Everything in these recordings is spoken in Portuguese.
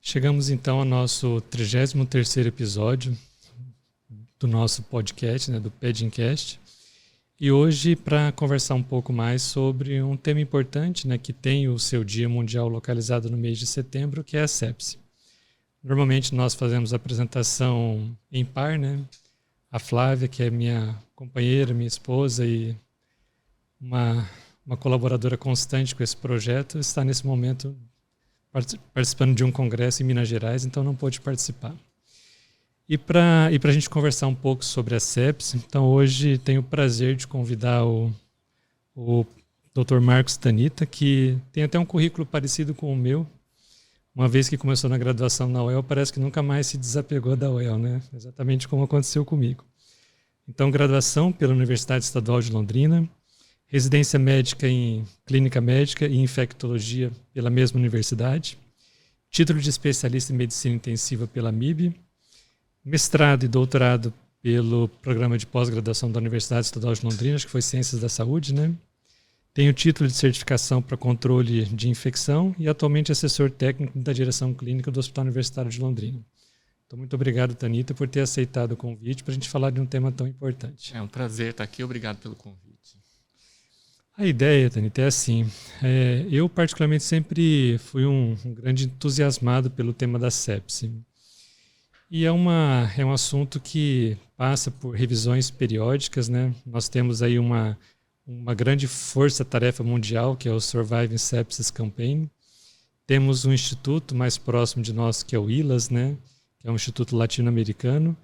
Chegamos então ao nosso 33º episódio do nosso podcast, do Pedincast. E hoje, para conversar um pouco mais sobre um tema importante, que tem o seu Dia Mundial localizado no mês de setembro, que é a sepse. Normalmente nós fazemos a apresentação em par, A Flávia, que é minha companheira, minha esposa e uma colaboradora constante com esse projeto, está nesse momento participando de um congresso em Minas Gerais, então não pôde participar. E para a gente conversar um pouco sobre a sepse, então hoje tenho o prazer de convidar o Dr. Marcos Tanita, que tem até um currículo parecido com o meu. Uma vez que começou na graduação na UEL, parece que nunca mais se desapegou da UEL, Exatamente como aconteceu comigo. Então, graduação pela Universidade Estadual de Londrina, residência médica em clínica médica e infectologia pela mesma universidade, título de especialista em medicina intensiva pela MIB, mestrado e doutorado pelo programa de pós-graduação da Universidade Estadual de Londrina, acho que foi Ciências da Saúde, Tenho título de certificação para controle de infecção e atualmente assessor técnico da direção clínica do Hospital Universitário de Londrina. Então, muito obrigado, Tanita, por ter aceitado o convite para a gente falar de um tema tão importante. É um prazer estar aqui, obrigado pelo convite. A ideia, Tanita, é assim, eu particularmente sempre fui um grande entusiasmado pelo tema da sepse. E é um assunto que passa por revisões periódicas, Nós temos aí uma grande força-tarefa mundial, que é o Surviving Sepsis Campaign. Temos um instituto mais próximo de nós, que é o ILAS, que é um instituto latino-americano.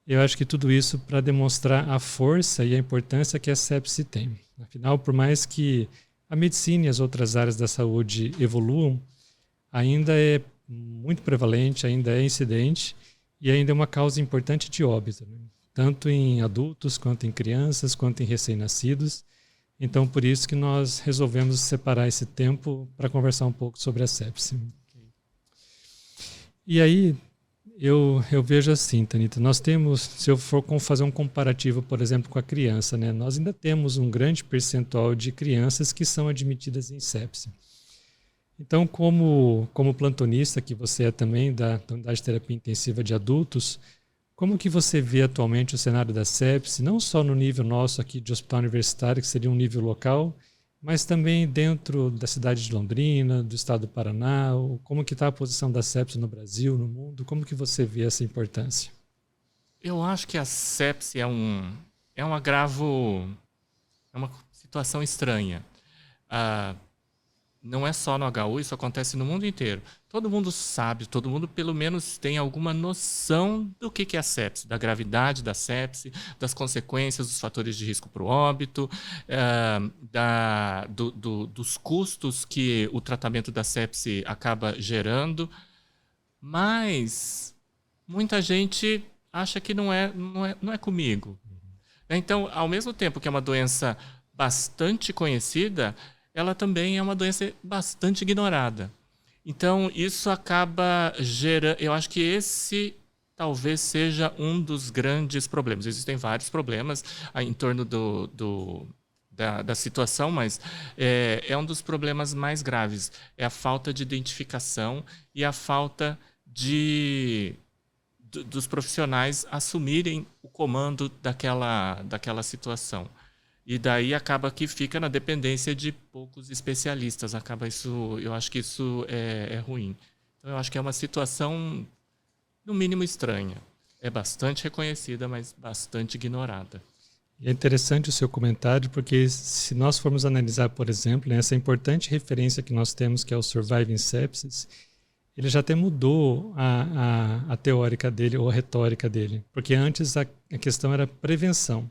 Eu acho que tudo isso para demonstrar a força e a importância que a sepse tem. Afinal, por mais que a medicina e as outras áreas da saúde evoluam, ainda é muito prevalente, ainda é incidente e ainda é uma causa importante de óbito, tanto em adultos, quanto em crianças, quanto em recém-nascidos. Então, por isso que nós resolvemos separar esse tempo para conversar um pouco sobre a sepse. E aí, eu vejo assim, Tanita, nós temos, se eu for fazer um comparativo, por exemplo, com a criança, nós ainda temos um grande percentual de crianças que são admitidas em sepse. Então, como plantonista, que você é também da Unidade de Terapia Intensiva de Adultos, como que você vê atualmente o cenário da sepse, não só no nível nosso aqui de hospital universitário, que seria um nível local, mas também dentro da cidade de Londrina, do estado do Paraná, como que está a posição da sepse no Brasil, no mundo, como que você vê essa importância? Eu acho que a sepse é um agravo, é uma situação estranha. Não é só no HU, isso acontece no mundo inteiro. Todo mundo sabe, todo mundo pelo menos tem alguma noção do que é a sepse, da gravidade da sepse, das consequências, dos fatores de risco para o óbito, dos custos que o tratamento da sepse acaba gerando. Mas muita gente acha que não é comigo. Então, ao mesmo tempo que é uma doença bastante conhecida, ela também é uma doença bastante ignorada. Então, isso acaba gerando... Eu acho que esse talvez seja um dos grandes problemas. Existem vários problemas em torno da situação, mas é um dos problemas mais graves. É a falta de identificação e a falta dos profissionais assumirem o comando daquela situação. E daí acaba que fica na dependência de poucos especialistas. Eu acho que isso é ruim. Então, eu acho que é uma situação, no mínimo, estranha. É bastante reconhecida, mas bastante ignorada. E é interessante o seu comentário, porque se nós formos analisar, por exemplo, essa importante referência que nós temos, que é o Surviving Sepsis, ele já até mudou a teórica dele, ou a retórica dele. Porque antes a questão era prevenção.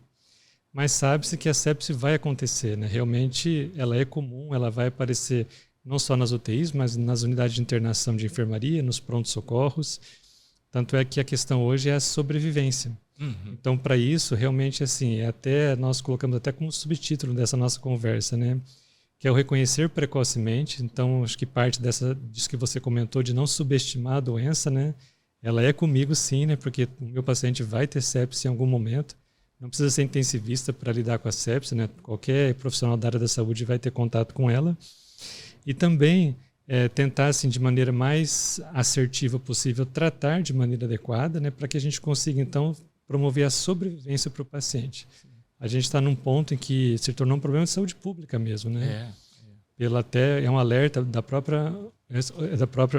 Mas sabe-se que a sepse vai acontecer, Realmente ela é comum, ela vai aparecer não só nas UTIs, mas nas unidades de internação de enfermaria, nos prontos-socorros. Tanto é que a questão hoje é a sobrevivência. Uhum. Então, para isso, realmente, assim, nós colocamos até como subtítulo dessa nossa conversa, que é o reconhecer precocemente. Então, acho que parte disso que você comentou, de não subestimar a doença, ela é comigo sim, porque o meu paciente vai ter sepse em algum momento. Não precisa ser intensivista para lidar com a sepse, Qualquer profissional da área da saúde vai ter contato com ela. E também tentar, assim, de maneira mais assertiva possível, tratar de maneira adequada, né, para que a gente consiga, então, promover a sobrevivência para o paciente. A gente está num ponto em que se tornou um problema de saúde pública mesmo, né? É um alerta da própria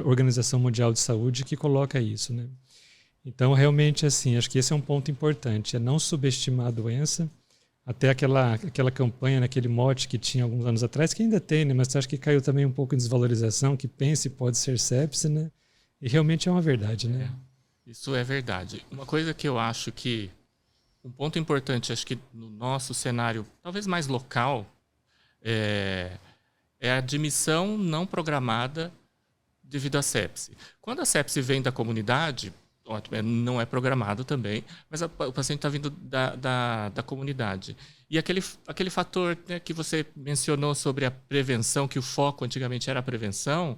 Organização Mundial de Saúde que coloca isso, né? Então, realmente, assim, acho que esse é um ponto importante, é não subestimar a doença. Até aquela campanha, naquele mote que tinha alguns anos atrás, que ainda tem, né? Mas acho que caiu também um pouco em desvalorização, que pense pode ser sepse, né? E realmente é uma verdade, né? Isso é verdade. Uma coisa que eu acho que, um ponto importante, acho que no nosso cenário, talvez mais local, é a admissão não programada devido à sepse. Quando a sepse vem da comunidade, ótimo, não é programado também, mas o paciente está vindo da comunidade. E aquele fator, né, que você mencionou sobre a prevenção, que o foco antigamente era a prevenção,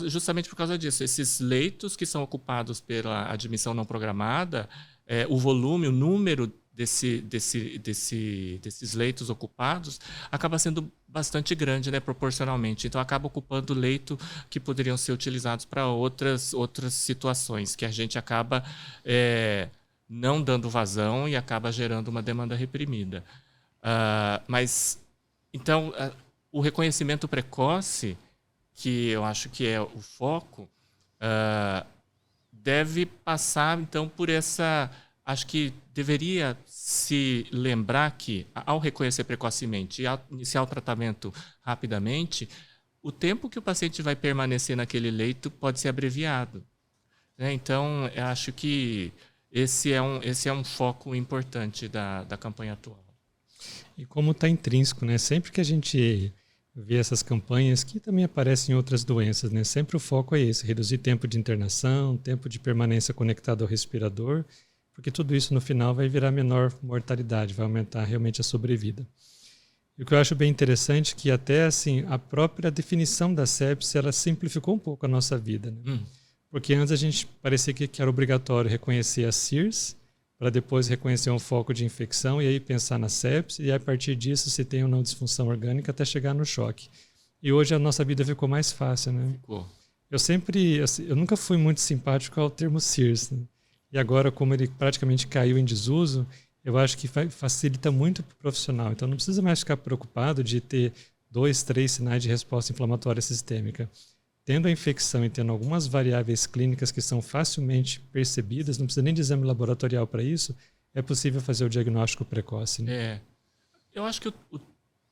justamente por causa disso. Esses leitos que são ocupados pela admissão não programada, o volume, o número desses leitos ocupados acaba sendo bastante grande, né, proporcionalmente. Então, acaba ocupando leito que poderiam ser utilizados para outras situações, que a gente acaba não dando vazão e acaba gerando uma demanda reprimida. Então, o reconhecimento precoce, que eu acho que é o foco, deve passar, então, por essa... Acho que deveria se lembrar que, ao reconhecer precocemente e ao iniciar o tratamento rapidamente, o tempo que o paciente vai permanecer naquele leito pode ser abreviado, né? Então, eu acho que esse é um foco importante da campanha atual. E como está intrínseco, né? Sempre que a gente vê essas campanhas, que também aparecem em outras doenças, né? Sempre o foco é esse, reduzir tempo de internação, tempo de permanência conectado ao respirador, porque tudo isso no final vai virar menor mortalidade, vai aumentar realmente a sobrevida. E o que eu acho bem interessante é que até assim, a própria definição da sepse, ela simplificou um pouco a nossa vida, né? Porque antes a gente parecia que era obrigatório reconhecer a SIRS, para depois reconhecer um foco de infecção e aí pensar na sepse, e a partir disso se tem ou não disfunção orgânica até chegar no choque. E hoje a nossa vida ficou mais fácil, né? Ficou. Eu nunca fui muito simpático ao termo SIRS, né? E agora, como ele praticamente caiu em desuso, eu acho que facilita muito para o profissional. Então, não precisa mais ficar preocupado de ter 2, 3 sinais de resposta inflamatória sistêmica. Tendo a infecção e tendo algumas variáveis clínicas que são facilmente percebidas, não precisa nem de exame laboratorial para isso, é possível fazer o diagnóstico precoce, né? Eu acho que o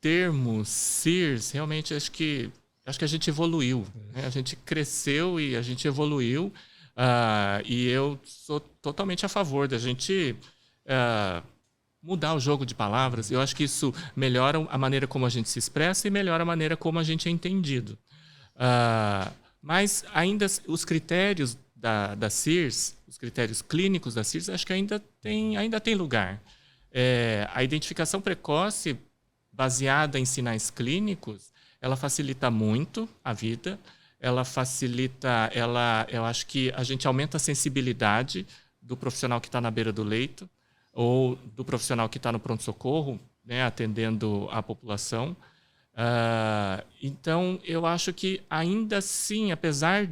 termo SIRS, realmente, acho que a gente evoluiu. Né? A gente cresceu e a gente evoluiu. E eu sou totalmente a favor da gente mudar o jogo de palavras. Eu acho que isso melhora a maneira como a gente se expressa e melhora a maneira como a gente é entendido. Mas ainda os critérios da SIRS, os critérios clínicos da SIRS, acho que ainda tem lugar. A identificação precoce baseada em sinais clínicos, ela facilita muito a vida. Ela facilita, eu acho que a gente aumenta a sensibilidade do profissional que está na beira do leito ou do profissional que está no pronto-socorro, né, atendendo a população. Então, eu acho que ainda assim, apesar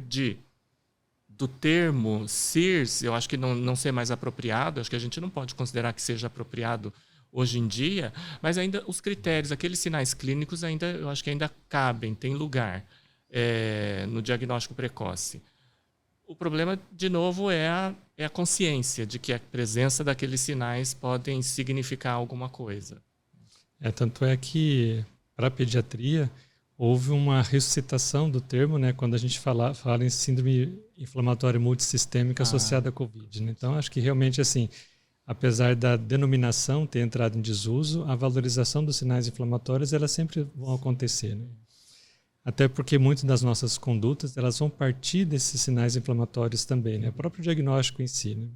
do termo SIRS, eu acho que não ser mais apropriado, acho que a gente não pode considerar que seja apropriado hoje em dia, mas ainda os critérios, aqueles sinais clínicos, eu acho que ainda cabem, tem lugar. No diagnóstico precoce. O problema, de novo, é a consciência de que a presença daqueles sinais podem significar alguma coisa. Tanto é que, para a pediatria, houve uma ressuscitação do termo, né, quando a gente fala em síndrome inflamatória multissistêmica associada à Covid. Né? Então, acho que realmente, assim, apesar da denominação ter entrado em desuso, a valorização dos sinais inflamatórios, elas sempre vão acontecer, né? Até porque muitas das nossas condutas elas vão partir desses sinais inflamatórios também, né? O próprio diagnóstico em si, né?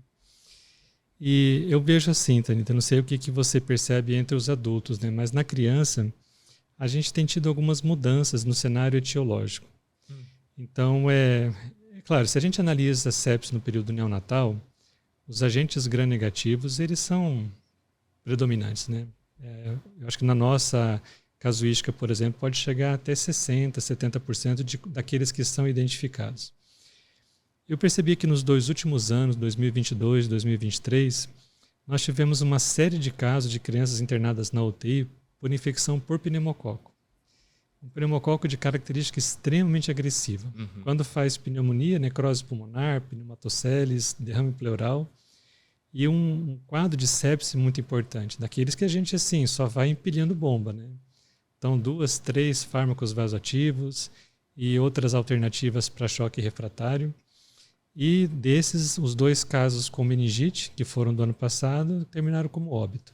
E eu vejo assim, Thanita, não sei o que você percebe entre os adultos, né? Mas na criança, a gente tem tido algumas mudanças no cenário etiológico. Então, claro, se a gente analisa a sepse no período neonatal, os agentes gram-negativos, eles são predominantes, né? Eu acho que na nossa casuística, por exemplo, pode chegar até 60%, 70% daqueles que são identificados. Eu percebi que nos 2 últimos anos, 2022 e 2023, nós tivemos uma série de casos de crianças internadas na UTI por infecção por pneumococo. Um pneumococo de característica extremamente agressiva. Quando faz pneumonia, necrose pulmonar, pneumatoceles, derrame pleural e um quadro de sepse muito importante, daqueles que a gente assim só vai empilhando bomba, né? Então 2, 3 fármacos vasoativos e outras alternativas para choque refratário. E desses, os 2 casos com meningite, que foram do ano passado, terminaram como óbito.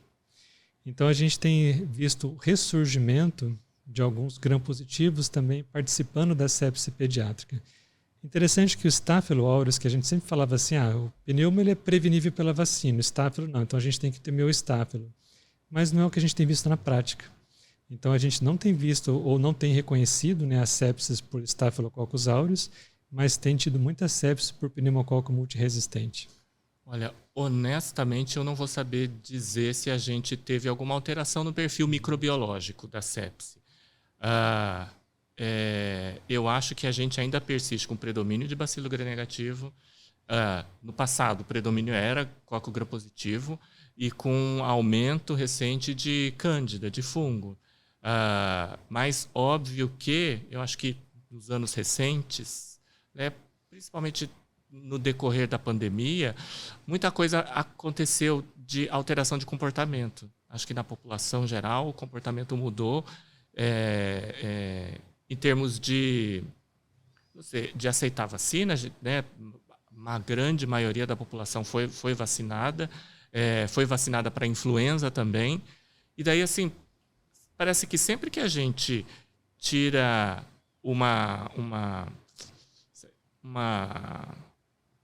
Então a gente tem visto o ressurgimento de alguns gram-positivos também participando da sepse pediátrica. Interessante que o Staphylo aureus, que a gente sempre falava assim, o pneumo ele é prevenível pela vacina, o Staphylo não, então a gente tem que temer o Staphylo. Mas não é o que a gente tem visto na prática. Então a gente não tem visto ou não tem reconhecido, né, as sepses por Staphylococcus aureus, mas tem tido muita sepse por pneumococo multiresistente. Olha, honestamente eu não vou saber dizer se a gente teve alguma alteração no perfil microbiológico da sepse. Eu acho que a gente ainda persiste com predomínio de bacilo gram-negativo. No passado, o predomínio era coco gram-positivo e com aumento recente de cândida, de fungo. Mas óbvio que, eu acho que nos anos recentes, né, principalmente no decorrer da pandemia, muita coisa aconteceu de alteração de comportamento. Acho que na população geral o comportamento mudou em termos de aceitar vacina, né? Uma grande maioria da população foi vacinada, foi vacinada para influenza também. E daí, assim, parece que sempre que a gente tira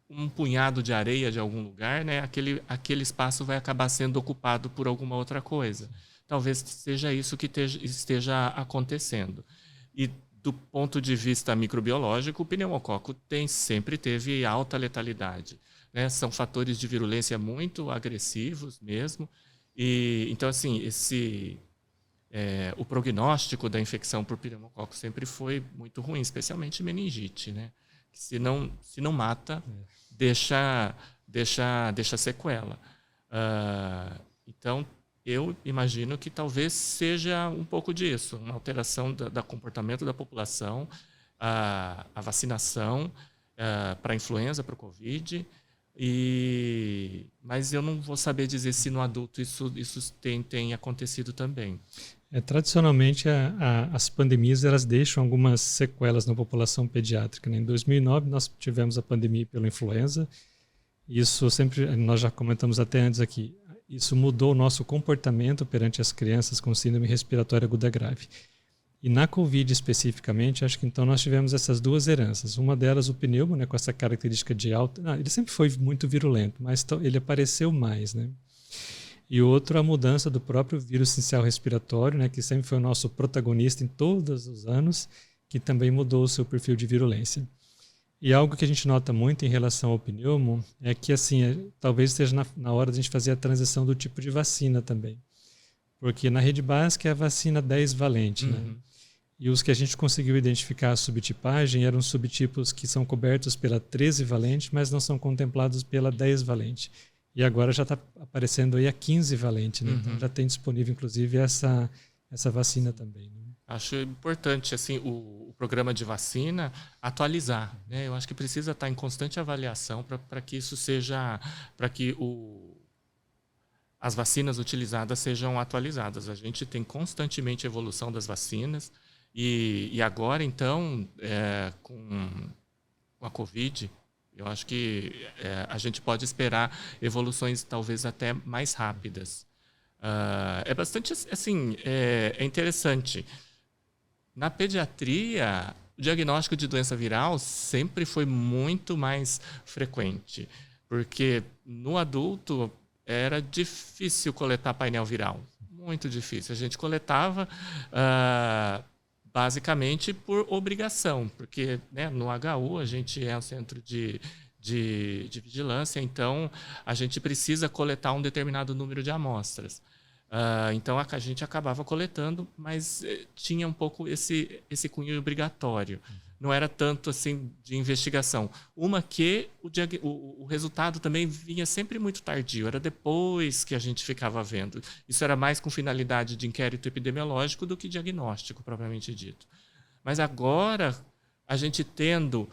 um punhado de areia de algum lugar, né, aquele espaço vai acabar sendo ocupado por alguma outra coisa. Talvez seja isso que esteja acontecendo. E do ponto de vista microbiológico, o pneumococo sempre teve alta letalidade, né? São fatores de virulência muito agressivos mesmo. E então, assim, o prognóstico da infecção por pneumococo sempre foi muito ruim, especialmente meningite, né? Se não mata, deixa sequela. Então, eu imagino que talvez seja um pouco disso, uma alteração do comportamento da população, a vacinação para a influenza, para o Covid, mas eu não vou saber dizer se no adulto isso tem acontecido também. Tradicionalmente, as pandemias elas deixam algumas sequelas na população pediátrica, né? Em 2009, nós tivemos a pandemia pela influenza. Isso nós já comentamos até antes aqui. Isso mudou o nosso comportamento perante as crianças com síndrome respiratória aguda grave. E na Covid especificamente, acho que então nós tivemos essas 2 heranças. Uma delas, o pneumo, né, com essa característica de alta... ele sempre foi muito virulento, mas ele apareceu mais, né? E outro, a mudança do próprio vírus sincial respiratório, né, que sempre foi o nosso protagonista em todos os anos, que também mudou o seu perfil de virulência. E algo que a gente nota muito em relação ao pneumo é que, assim, talvez esteja na hora de a gente fazer a transição do tipo de vacina também. Porque na rede básica é a vacina 10 valente, né? E os que a gente conseguiu identificar a subtipagem eram subtipos que são cobertos pela 13 valente, mas não são contemplados pela 10 valente. E agora já está aparecendo aí a 15 valente, né? Então já tem disponível, inclusive, essa vacina também, né? Acho importante assim, o programa de vacina atualizar, né? Eu acho que precisa estar em constante avaliação para que isso seja, para que as vacinas utilizadas sejam atualizadas. A gente tem constantemente evolução das vacinas e agora, então, com a Covid, eu acho que a gente pode esperar evoluções talvez até mais rápidas. É bastante assim, é interessante. Na pediatria, o diagnóstico de doença viral sempre foi muito mais frequente, porque no adulto era difícil coletar painel viral, muito difícil. A gente coletava basicamente por obrigação, porque, né, no HU a gente é um centro de vigilância, então a gente precisa coletar um determinado número de amostras. Então a gente acabava coletando, mas tinha um pouco esse cunho obrigatório. Não era tanto assim de investigação. Uma que o resultado também vinha sempre muito tardio, era depois que a gente ficava vendo. Isso era mais com finalidade de inquérito epidemiológico do que diagnóstico, propriamente dito. Mas agora, a gente tendo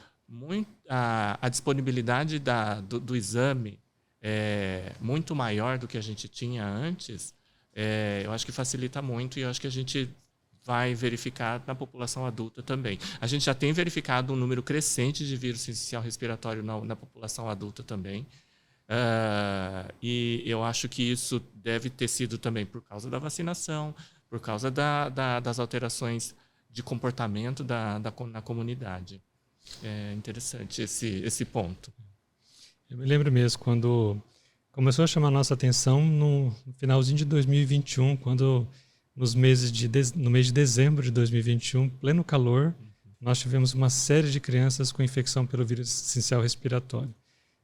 a disponibilidade do exame muito maior do que a gente tinha antes, eu acho que facilita muito e eu acho que a gente vai verificar na população adulta também. A gente já tem verificado um número crescente de vírus sincicial respiratório na população adulta também. E eu acho que isso deve ter sido também por causa da vacinação, por causa das alterações de comportamento na comunidade. É interessante esse ponto. Eu me lembro mesmo quando começou a chamar a nossa atenção no finalzinho de 2021, quando no mês de dezembro de 2021, pleno calor, nós tivemos uma série de crianças com infecção pelo vírus sincicial respiratório.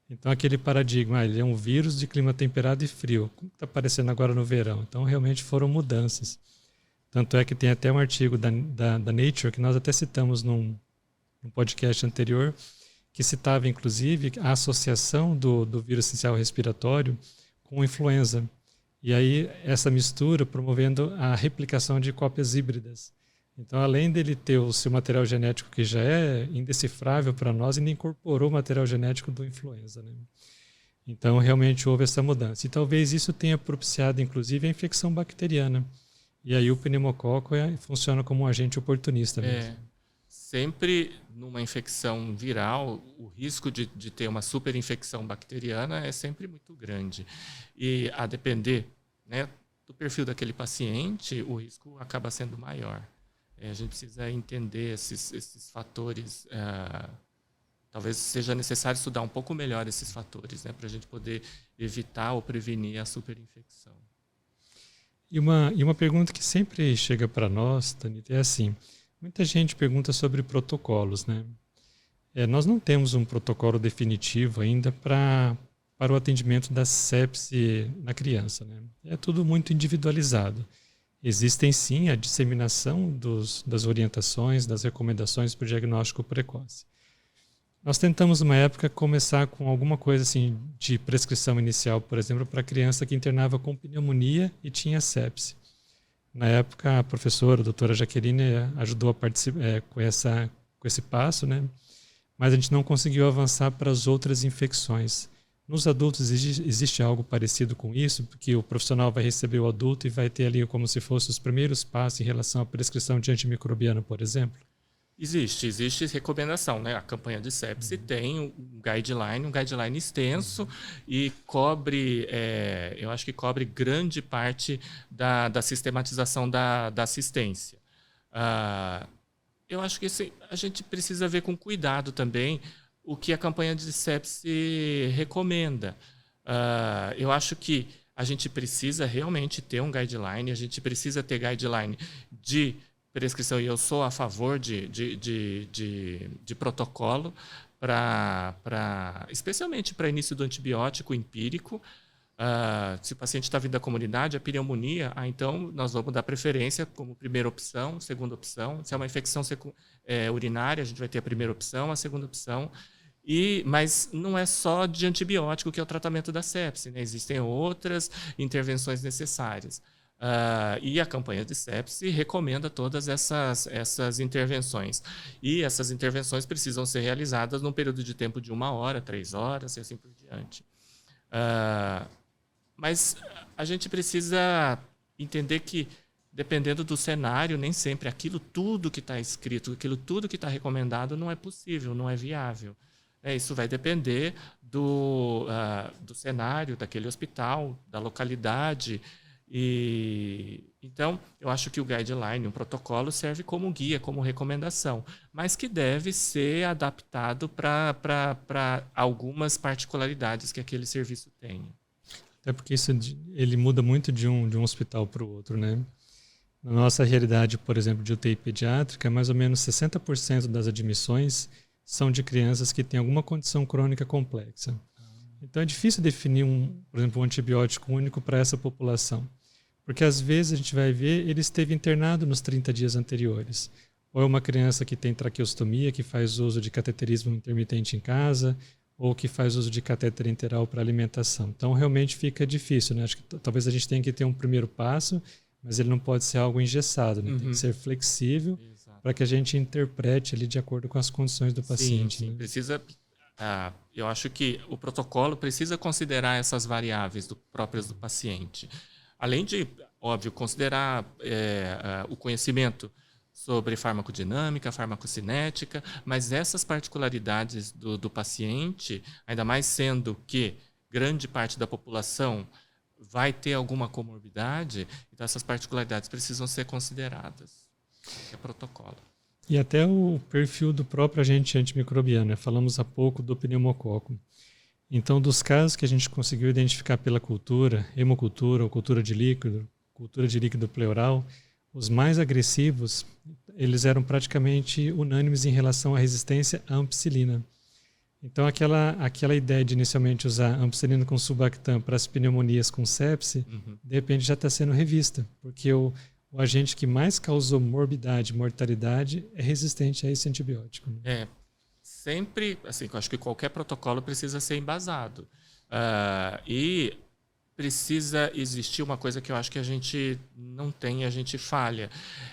Então, aquele paradigma, ele é um vírus de clima temperado e frio, como está aparecendo agora no verão. Então, realmente foram mudanças. Tanto é que tem até um artigo da Nature, que nós até citamos num podcast anterior, que citava, inclusive, a associação do vírus sincicial respiratório com influenza. E aí, essa mistura promovendo a replicação de cópias híbridas. Então, além dele ter o seu material genético, que já é indecifrável para nós, ainda incorporou o material genético do influenza, né? Então, realmente houve essa mudança. E talvez isso tenha propiciado, inclusive, a infecção bacteriana. E aí o pneumococo funciona como um agente oportunista mesmo. Sempre numa infecção viral, o risco de ter uma superinfecção bacteriana é sempre muito grande. E a depender, né, do perfil daquele paciente, o risco acaba sendo maior. A gente precisa entender esses fatores. Talvez seja necessário estudar um pouco melhor esses fatores, né, para a gente poder evitar ou prevenir a superinfecção. E uma pergunta que sempre chega para nós, Tanita, é assim: muita gente pergunta sobre protocolos, né? Nós não temos um protocolo definitivo ainda para o atendimento da sepse na criança, né? É tudo muito individualizado. Existem sim a disseminação das orientações, das recomendações para o diagnóstico precoce. Nós tentamos, uma época, começar com alguma coisa assim de prescrição inicial, por exemplo, para criança que internava com pneumonia e tinha sepse. Na época, a professora, a doutora Jaqueline, ajudou a participar com esse passo, né? Mas a gente não conseguiu avançar para as outras infecções. Nos adultos existe algo parecido com isso, porque o profissional vai receber o adulto e vai ter ali como se fossem os primeiros passos em relação à prescrição de antimicrobiano, por exemplo? Existe recomendação, né? A campanha de sepse tem um guideline extenso e cobre, eu acho que cobre grande parte da sistematização da assistência. Eu acho que a gente precisa ver com cuidado também o que a campanha de sepse recomenda. Eu acho que a gente precisa realmente ter um guideline, a gente precisa ter guideline de prescrição, e eu sou a favor de protocolo, especialmente para início do antibiótico empírico. Se o paciente está vindo da comunidade, a pneumonia, então nós vamos dar preferência como primeira opção, segunda opção. Se é uma infecção urinária, a gente vai ter a primeira opção, a segunda opção. Mas não é só de antibiótico que é o tratamento da sepse, né? Existem outras intervenções necessárias. E a campanha de sepse recomenda todas essas intervenções. E essas intervenções precisam ser realizadas num período de tempo de 1 hora, 3 horas e assim por diante. Mas a gente precisa entender que, dependendo do cenário, nem sempre aquilo tudo que está escrito, aquilo tudo que está recomendado não é possível, não é viável. Isso vai depender do cenário, daquele hospital, da localidade. Então, eu acho que o guideline, um protocolo, serve como guia, como recomendação, mas que deve ser adaptado para algumas particularidades que aquele serviço tem. Até porque ele muda muito de um hospital para o outro, né? Na nossa realidade, por exemplo, de UTI pediátrica, mais ou menos 60% das admissões são de crianças que têm alguma condição crônica complexa. Então, é difícil definir, por exemplo, um antibiótico único para essa população. Porque às vezes a gente vai ver, ele esteve internado nos 30 dias anteriores. Ou é uma criança que tem traqueostomia, que faz uso de cateterismo intermitente em casa, ou que faz uso de catéter enteral para alimentação. Então, realmente fica difícil, né? Acho que talvez a gente tenha que ter um primeiro passo, mas ele não pode ser algo engessado, né? Tem que ser flexível para que a gente interprete ali de acordo com as condições do paciente. Sim. Né? Precisa... eu acho que o protocolo precisa considerar essas variáveis próprias do paciente. Além de, óbvio, considerar o conhecimento sobre farmacodinâmica, farmacocinética, mas essas particularidades do paciente, ainda mais sendo que grande parte da população vai ter alguma comorbidade, então essas particularidades precisam ser consideradas. É protocolo. E até o perfil do próprio agente antimicrobiano, né? Falamos há pouco do pneumococo. Então, dos casos que a gente conseguiu identificar pela cultura, hemocultura ou cultura de líquido pleural, os mais agressivos, eles eram praticamente unânimes em relação à resistência à ampicilina. Então, aquela ideia de inicialmente usar ampicilina com sulbactam para as pneumonias com sepse, de repente já está sendo revista, porque o agente que mais causou morbidade, mortalidade, é resistente a esse antibiótico. Né? Sempre, assim, eu acho que qualquer protocolo precisa ser embasado. E precisa existir uma coisa que eu acho que a gente não tem, a gente falha.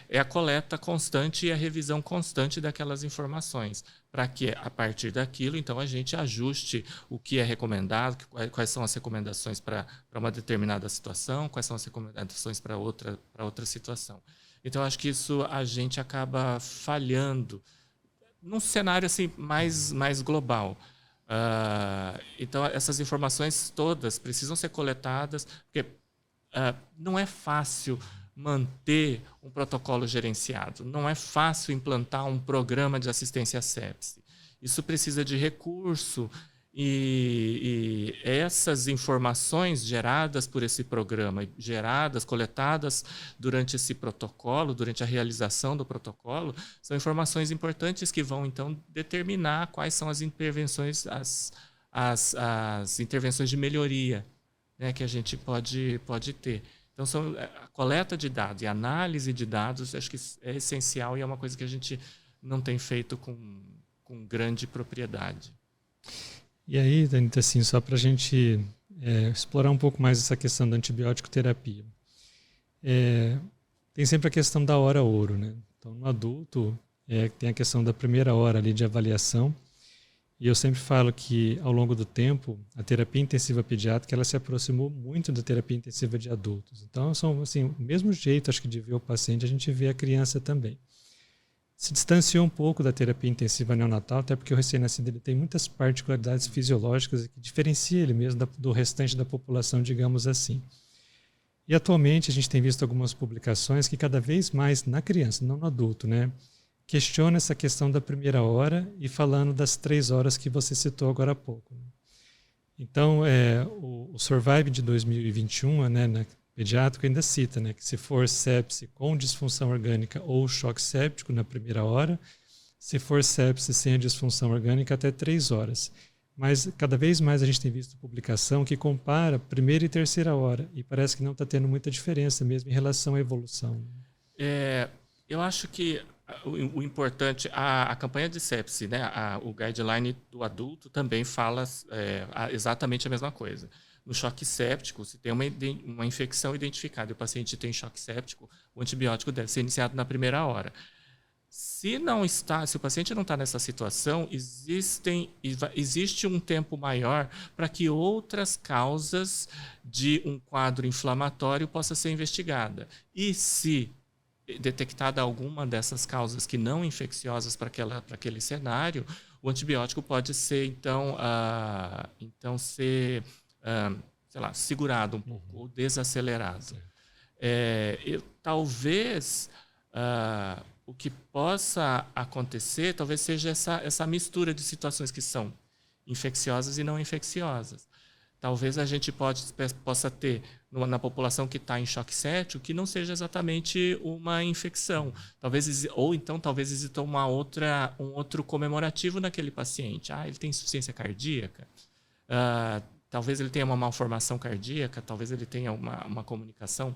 É a coleta constante e a revisão constante daquelas informações, para que, a partir daquilo, então, a gente ajuste o que é recomendado, quais são as recomendações para uma determinada situação, quais são as recomendações para outra situação. Então, acho que isso a gente acaba falhando num cenário assim, mais global. Então, essas informações todas precisam ser coletadas, porque não é fácil manter um protocolo gerenciado, não é fácil implantar um programa de assistência à sepse. Isso precisa de recurso e essas informações geradas por esse programa, coletadas durante esse protocolo, durante a realização do protocolo, são informações importantes que vão, então, determinar quais são as intervenções, as intervenções de melhoria, né, que a gente pode ter. Então, a coleta de dados e a análise de dados, acho que é essencial e é uma coisa que a gente não tem feito com grande propriedade. E aí, Danita, assim, só para a gente explorar um pouco mais essa questão da antibiótico terapia. Tem sempre a questão da hora ouro, né? Então, no adulto, tem a questão da primeira hora ali de avaliação. E eu sempre falo que, ao longo do tempo, a terapia intensiva pediátrica ela se aproximou muito da terapia intensiva de adultos. Então, são assim, o mesmo jeito, acho que, de ver o paciente, a gente vê a criança também. Se distanciou um pouco da terapia intensiva neonatal, até porque o recém-nascido ele tem muitas particularidades fisiológicas que diferencia ele mesmo do restante da população, digamos assim. E atualmente a gente tem visto algumas publicações que cada vez mais na criança, não no adulto, né, questiona essa questão da primeira hora e falando das 3 horas que você citou agora há pouco. Então, o Survive de 2021, né, pediátrico ainda cita, né, que se for sepse com disfunção orgânica ou choque séptico na primeira hora, se for sepse sem a disfunção orgânica até 3 horas. Mas cada vez mais a gente tem visto publicação que compara primeira e terceira hora e parece que não está tendo muita diferença mesmo em relação à evolução. Eu acho que o importante, a campanha de sepse, né, o guideline do adulto também fala exatamente a mesma coisa. No choque séptico, se tem uma infecção identificada e o paciente tem choque séptico, o antibiótico deve ser iniciado na primeira hora. Se o paciente não está nessa situação, existe um tempo maior para que outras causas de um quadro inflamatório possa ser investigada. E se detectada alguma dessas causas que não infecciosas para aquele cenário, o antibiótico pode ser, então segurado um pouco ou desacelerado. Talvez o que possa acontecer, talvez seja essa mistura de situações que são infecciosas e não infecciosas. Talvez a gente possa ter, na população que está em choque séptico, que não seja exatamente uma infecção. Talvez exista um outro comemorativo naquele paciente. Ele tem insuficiência cardíaca. Talvez ele tenha uma malformação cardíaca, talvez ele tenha uma comunicação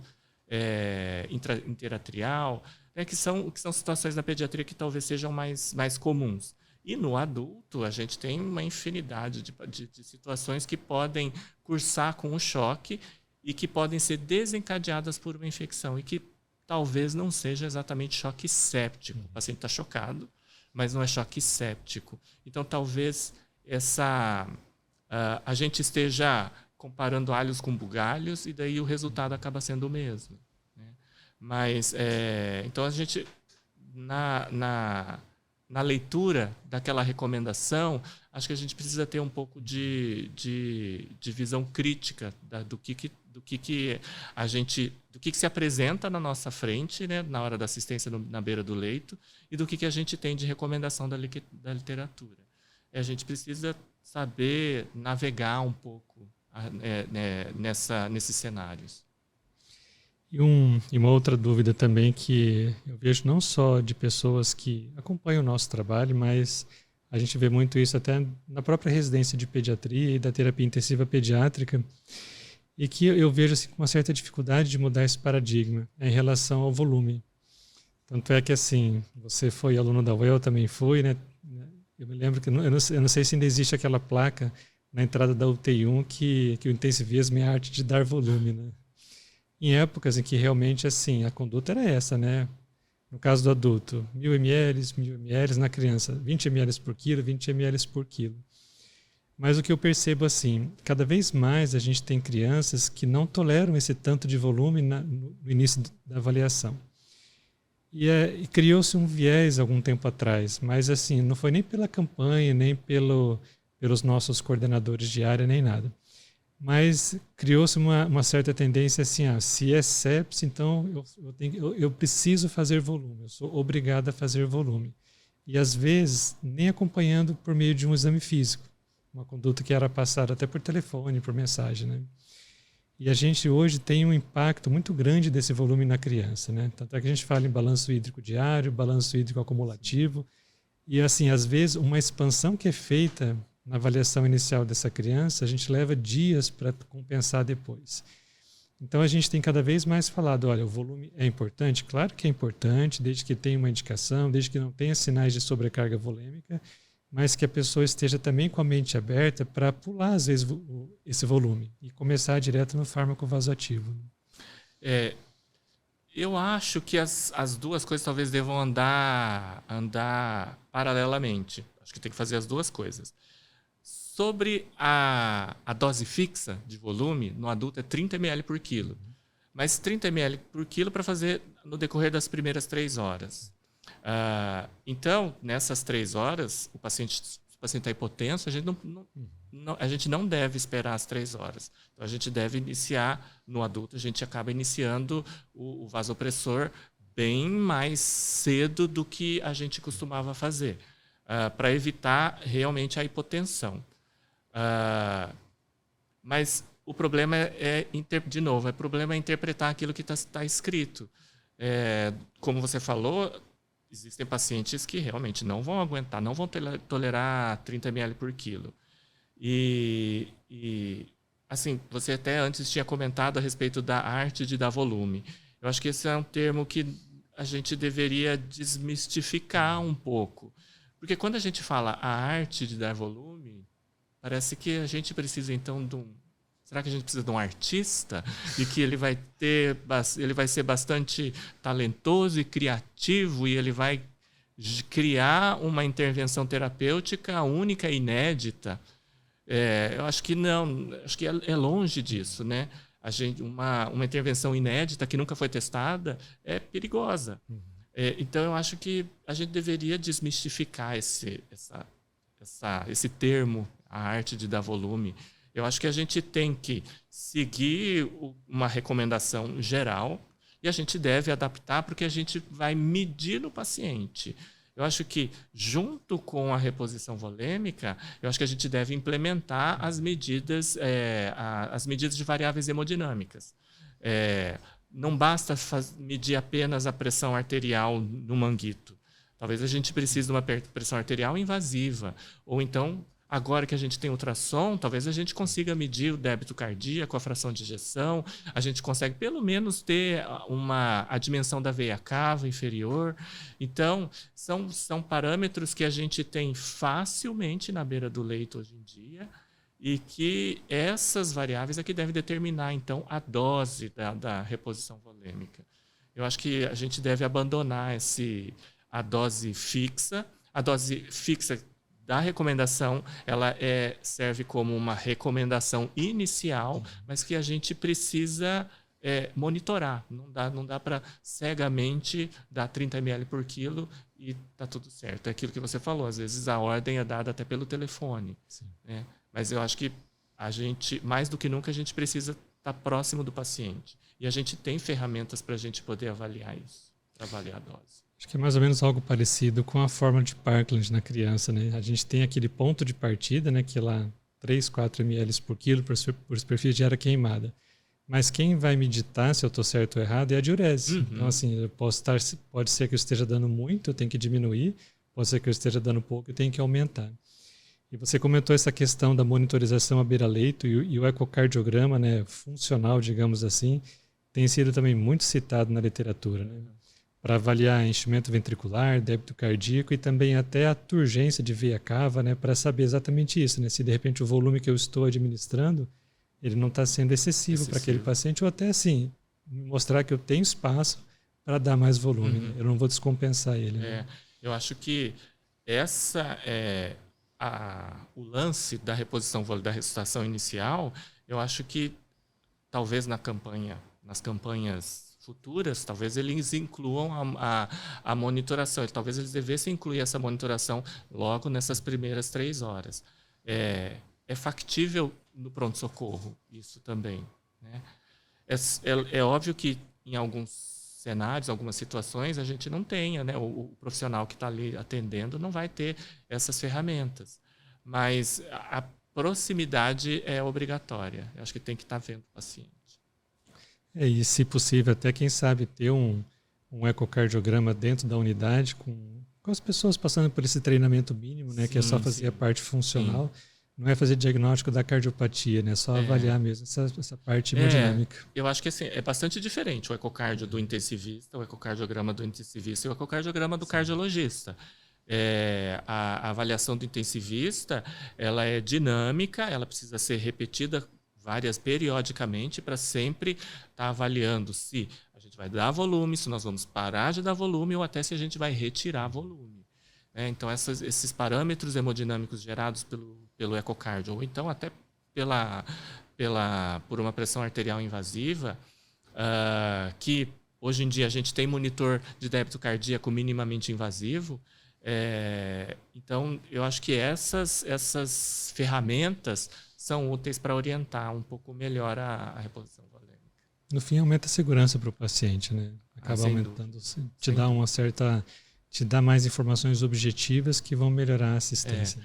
interatrial, né, que são situações na pediatria que talvez sejam mais comuns. E no adulto, a gente tem uma infinidade de situações que podem cursar com o choque e que podem ser desencadeadas por uma infecção e que talvez não seja exatamente choque séptico. O paciente está chocado, mas não é choque séptico. Então, talvez a gente esteja comparando alhos com bugalhos e daí o resultado acaba sendo o mesmo, né? Mas, então, a gente, na leitura daquela recomendação, acho que a gente precisa ter um pouco de visão crítica do que se apresenta na nossa frente, né, na hora da assistência na beira do leito, e do que a gente tem de recomendação da literatura. A gente precisa saber navegar um pouco nesses cenários. E uma outra dúvida também que eu vejo não só de pessoas que acompanham o nosso trabalho, mas a gente vê muito isso até na própria residência de pediatria e da terapia intensiva pediátrica, e que eu vejo assim, com uma certa dificuldade de mudar esse paradigma em relação ao volume. Tanto é que assim, você foi aluno da UEL, eu também fui, né? Eu me lembro que eu não sei se ainda existe aquela placa na entrada da UTI-1 que o intensivismo é a arte de dar volume, né? Em épocas em que realmente assim, a conduta era essa, né? No caso do adulto, 1.000 ml, na criança, 20 ml por quilo, 20 ml por quilo. Mas o que eu percebo assim, cada vez mais a gente tem crianças que não toleram esse tanto de volume no início da avaliação. E criou-se um viés algum tempo atrás, mas assim, não foi nem pela campanha, nem pelos nossos coordenadores de área, nem nada. Mas criou-se uma certa tendência assim, se é sepsis, então eu preciso fazer volume, eu sou obrigado a fazer volume. E às vezes nem acompanhando por meio de um exame físico, uma conduta que era passada até por telefone, por mensagem, né? E a gente hoje tem um impacto muito grande desse volume na criança, né? Tanto é que a gente fala em balanço hídrico diário, balanço hídrico acumulativo, e assim, às vezes uma expansão que é feita na avaliação inicial dessa criança, a gente leva dias para compensar depois. Então, a gente tem cada vez mais falado, olha, o volume é importante? Claro que é importante, desde que tenha uma indicação, desde que não tenha sinais de sobrecarga volêmica, mas que a pessoa esteja também com a mente aberta para pular, às vezes, esse volume e começar direto no fármaco vasoativo. Eu acho que as duas coisas talvez devam andar paralelamente. Acho que tem que fazer as duas coisas. Sobre a dose fixa de volume, no adulto é 30 ml por quilo. Mas 30 ml por quilo para fazer no decorrer das primeiras 3 horas. Então, nessas 3 horas, o paciente está hipotenso, a gente não deve esperar as 3 horas. Então, a gente deve iniciar, no adulto, a gente acaba iniciando o vasopressor bem mais cedo do que a gente costumava fazer, para evitar realmente a hipotensão. Mas o problema o problema é interpretar aquilo que está escrito. Como você falou, existem pacientes que realmente não vão aguentar, não vão tolerar 30 ml por quilo. E assim, você até antes tinha comentado a respeito da arte de dar volume. Eu acho que esse é um termo que a gente deveria desmistificar um pouco. Porque quando a gente fala a arte de dar volume, parece que a gente precisa, então, será que a gente precisa de um artista? E que ele vai ser bastante talentoso e criativo e ele vai criar uma intervenção terapêutica única e inédita? Eu acho que não, acho que é longe disso, né? Uma intervenção inédita que nunca foi testada é perigosa. Então, eu acho que a gente deveria desmistificar esse termo, a arte de dar volume. Eu acho que a gente tem que seguir uma recomendação geral e a gente deve adaptar porque a gente vai medir no paciente. Eu acho que, junto com a reposição volêmica, eu acho que a gente deve implementar as medidas de variáveis hemodinâmicas. Não basta medir apenas a pressão arterial no manguito. Talvez a gente precise de uma pressão arterial invasiva, ou então Agora que a gente tem ultrassom, talvez a gente consiga medir o débito cardíaco, a fração de ejeção, a gente consegue pelo menos ter a dimensão da veia cava inferior. Então, são parâmetros que a gente tem facilmente na beira do leito hoje em dia e que essas variáveis é que devem determinar, então, a dose da reposição volêmica. Eu acho que a gente deve abandonar a dose fixa. A dose fixa da recomendação, ela serve como uma recomendação inicial, mas que a gente precisa monitorar. Não dá para cegamente dar 30 ml por quilo e está tudo certo. É aquilo que você falou, às vezes a ordem é dada até pelo telefone. Né? Mas eu acho que a gente, mais do que nunca, a gente precisa estar próximo do paciente. E a gente tem ferramentas para a gente poder avaliar isso, para avaliar a dose. Acho que é mais ou menos algo parecido com a fórmula de Parkland na criança, né? A gente tem aquele ponto de partida, né? Que é lá 3, 4 ml por quilo por superfície de área queimada. Mas quem vai meditar se eu estou certo ou errado é a diurese. Então, assim, pode ser que eu esteja dando muito, eu tenho que diminuir. Pode ser que eu esteja dando pouco, eu tenho que aumentar. E você comentou essa questão da monitorização à beira-leito e o ecocardiograma, né? Funcional, digamos assim, tem sido também muito citado na literatura, né? Para avaliar enchimento ventricular, débito cardíaco e também até a turgência de veia cava, né, para saber exatamente isso, né, se de repente o volume que eu estou administrando ele não está sendo excessivo para aquele paciente ou até assim mostrar que eu tenho espaço para dar mais volume, né? Eu não vou descompensar ele. Né? Eu acho que essa o lance da reposição da ressuscitação inicial. Eu acho que talvez nas campanhas futuras, talvez eles incluam a monitoração. Talvez eles devessem incluir essa monitoração logo nessas primeiras 3 horas. É factível no pronto-socorro, isso também. Né? É óbvio que em alguns cenários, algumas situações, a gente não tenha, né? O profissional que está ali atendendo não vai ter essas ferramentas. Mas a proximidade é obrigatória. Eu acho que tem que estar vendo o paciente. E, se possível, até quem sabe ter um ecocardiograma dentro da unidade com as pessoas passando por esse treinamento mínimo, né, que é só fazer a parte funcional. Não é fazer diagnóstico da cardiopatia, né? Só avaliar mesmo essa parte hemodinâmica. Eu acho que assim, é bastante diferente o ecocardio do intensivista, o ecocardiograma do intensivista e o ecocardiograma do cardiologista. A avaliação do intensivista, ela é dinâmica, ela precisa ser repetida periodicamente para sempre estar avaliando se a gente vai dar volume, se nós vamos parar de dar volume ou até se a gente vai retirar volume. Então, esses parâmetros hemodinâmicos gerados pelo ecocardio, ou então até por uma pressão arterial invasiva, que hoje em dia a gente tem monitor de débito cardíaco minimamente invasivo. Então, eu acho que essas ferramentas são úteis para orientar um pouco melhor a reposição volêmica. No fim, aumenta a segurança para o paciente, né? Acaba aumentando, te dá mais informações objetivas que vão melhorar a assistência.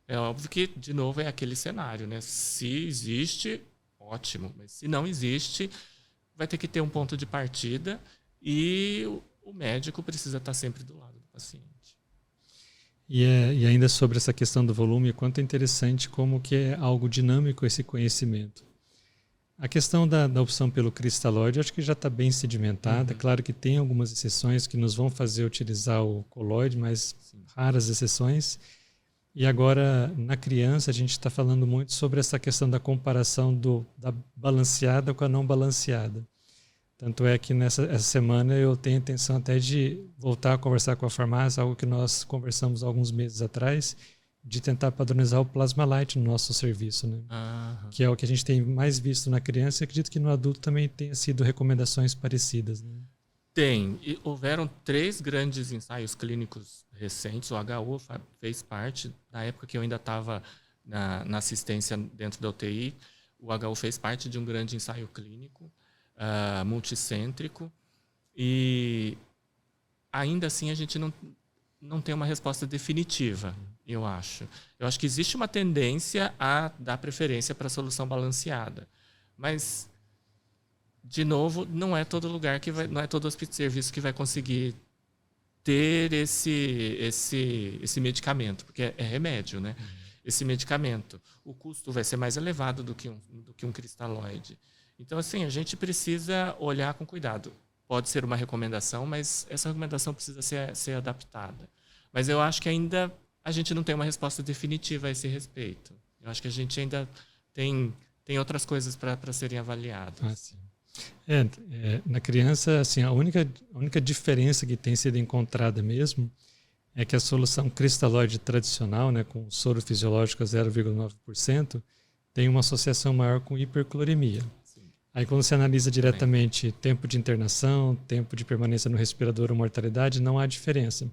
É óbvio que, de novo, é aquele cenário, né? Se existe, ótimo. Mas se não existe, vai ter que ter um ponto de partida e o médico precisa estar sempre do lado do paciente. E ainda sobre essa questão do volume, quanto é interessante como que é algo dinâmico esse conhecimento. A questão da opção pelo cristalóide, acho que já está bem sedimentada. Claro que tem algumas exceções que nos vão fazer utilizar o coloide, mas raras exceções. E agora, na criança, a gente está falando muito sobre essa questão da comparação da balanceada com a não balanceada. Tanto é que essa semana eu tenho a intenção até de voltar a conversar com a farmácia, algo que nós conversamos alguns meses atrás, de tentar padronizar o plasma light no nosso serviço, né? Que é o que a gente tem mais visto na criança e acredito que no adulto também tenha sido recomendações parecidas. Né? Tem. E houveram 3 grandes ensaios clínicos recentes. O HU fez parte, na época que eu ainda estava na assistência dentro da UTI, o HU fez parte de um grande ensaio clínico, multicêntrico, e ainda assim a gente não tem uma resposta definitiva, eu acho. Eu acho que existe uma tendência a dar preferência para a solução balanceada, mas, de novo, não é todo lugar não é todo hospital de serviço que vai conseguir ter esse medicamento, porque é remédio, né? esse medicamento. O custo vai ser mais elevado do que um cristalóide. Então, assim, a gente precisa olhar com cuidado. Pode ser uma recomendação, mas essa recomendação precisa ser adaptada. Mas eu acho que ainda a gente não tem uma resposta definitiva a esse respeito. Eu acho que a gente ainda tem outras coisas para serem avaliadas. Ah, sim. Na criança, assim, a única diferença que tem sido encontrada mesmo é que a solução cristalóide tradicional, né, com soro fisiológico a 0,9%, tem uma associação maior com hipercloремia. Sim. Aí quando você analisa diretamente tempo de internação, tempo de permanência no respirador ou mortalidade, não há diferença.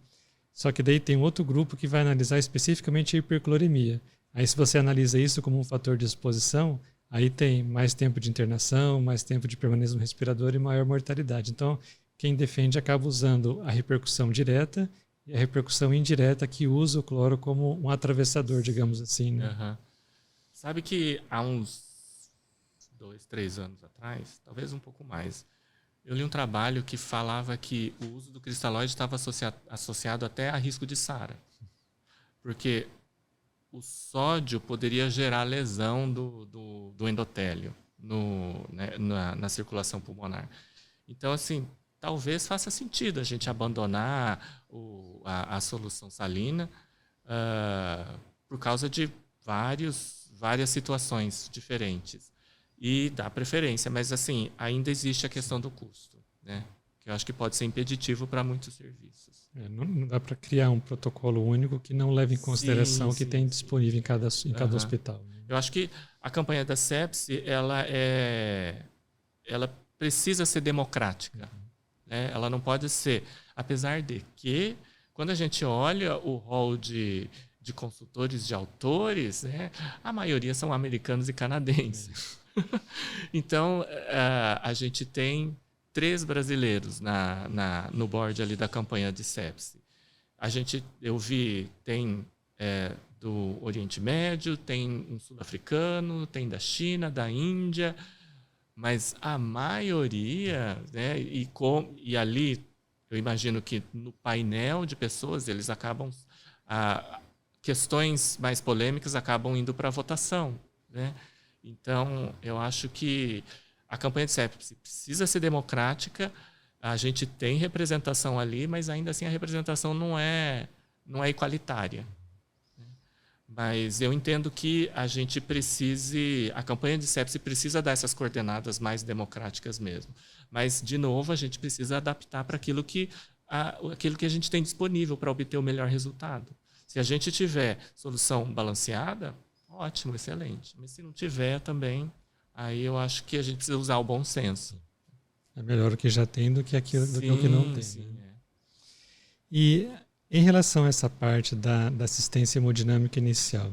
Só que daí tem outro grupo que vai analisar especificamente a hipercloremia. Aí se você analisa isso como um fator de exposição, aí tem mais tempo de internação, mais tempo de permanência no respirador e maior mortalidade. Então, quem defende acaba usando a repercussão direta e a repercussão indireta que usa o cloro como um atravessador, digamos assim. Né? Uhum. Sabe que há uns 2, 3 anos atrás, talvez um pouco mais, eu li um trabalho que falava que o uso do cristalóide estava associado até a risco de SARA. Porque o sódio poderia gerar lesão do endotélio na circulação pulmonar. Então, assim, talvez faça sentido a gente abandonar a solução salina por causa de várias situações diferentes. E dá preferência, mas assim, ainda existe a questão do custo, né? Que eu acho que pode ser impeditivo para muitos serviços. Não dá para criar um protocolo único que não leve em consideração o que tem disponível em cada hospital. Né? Eu acho que a campanha da sepse, ela precisa ser democrática. Né? Ela não pode ser, apesar de que, quando a gente olha o rol de consultores, de autores, né, a maioria são americanos e canadenses. Então, a gente tem 3 brasileiros no board ali da campanha de sepse. Eu vi, tem do Oriente Médio, tem um sul-africano, tem da China, da Índia, mas a maioria, né, e ali, eu imagino que no painel de pessoas, eles acabam... questões mais polêmicas acabam indo para a votação, né? Então, eu acho que a campanha de sepse precisa ser democrática, a gente tem representação ali, mas ainda assim a representação não é igualitária. Mas eu entendo que a campanha de sepse precisa dar essas coordenadas mais democráticas mesmo. Mas, de novo, a gente precisa adaptar para aquilo que a gente tem disponível para obter o melhor resultado. Se a gente tiver solução balanceada, ótimo, excelente. Mas se não tiver também, aí eu acho que a gente precisa usar o bom senso. É melhor o que já tem do que aquilo do que o que não tem. Sim, né? E em relação a essa parte da assistência hemodinâmica inicial,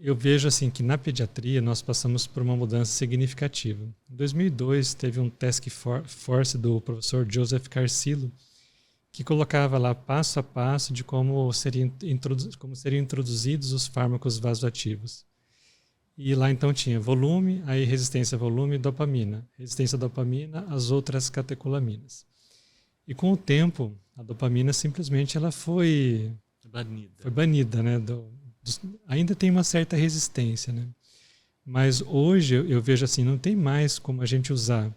eu vejo assim que na pediatria nós passamos por uma mudança significativa. Em 2002 teve um task force do professor Joseph Carcillo que colocava lá passo a passo de como seriam introduzidos os fármacos vasoativos. E lá então tinha volume, aí resistência a volume e dopamina. Resistência à dopamina, as outras catecolaminas. E com o tempo, a dopamina simplesmente ela foi banida, né? Ainda tem uma certa resistência, né? Mas hoje eu vejo assim, não tem mais como a gente usar.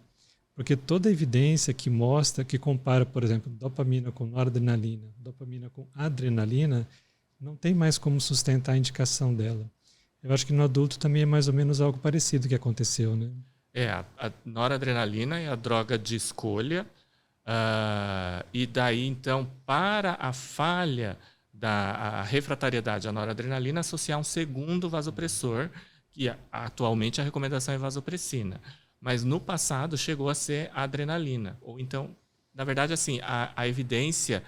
Porque toda a evidência que mostra, que compara, por exemplo, dopamina com noradrenalina, dopamina com adrenalina, não tem mais como sustentar a indicação dela. Eu acho que no adulto também é mais ou menos algo parecido que aconteceu, né? A noradrenalina é a droga de escolha, e daí, então, para a falha da refratariedade à noradrenalina, associar um segundo vasopressor, que atualmente a recomendação é vasopressina. Mas no passado chegou a ser a adrenalina. Ou então, na verdade, assim, a evidência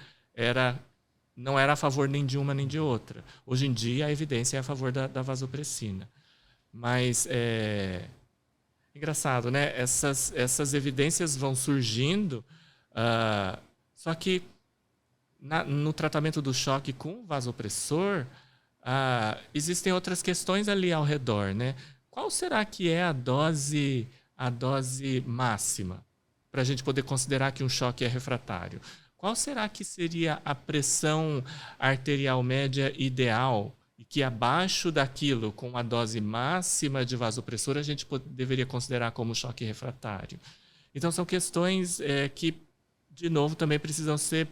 não era a favor nem de uma nem de outra. Hoje em dia, a evidência é a favor da vasopressina. Mas engraçado, né? Essas evidências vão surgindo, só que no tratamento do choque com vasopressor, existem outras questões ali ao redor, né? Qual será que é a dose máxima para a gente poder considerar que um choque é refratário? Qual será que seria a pressão arterial média ideal e que abaixo daquilo, com a dose máxima de vasopressor, a gente deveria considerar como choque refratário. Então, são questões que, de novo, também precisam ser,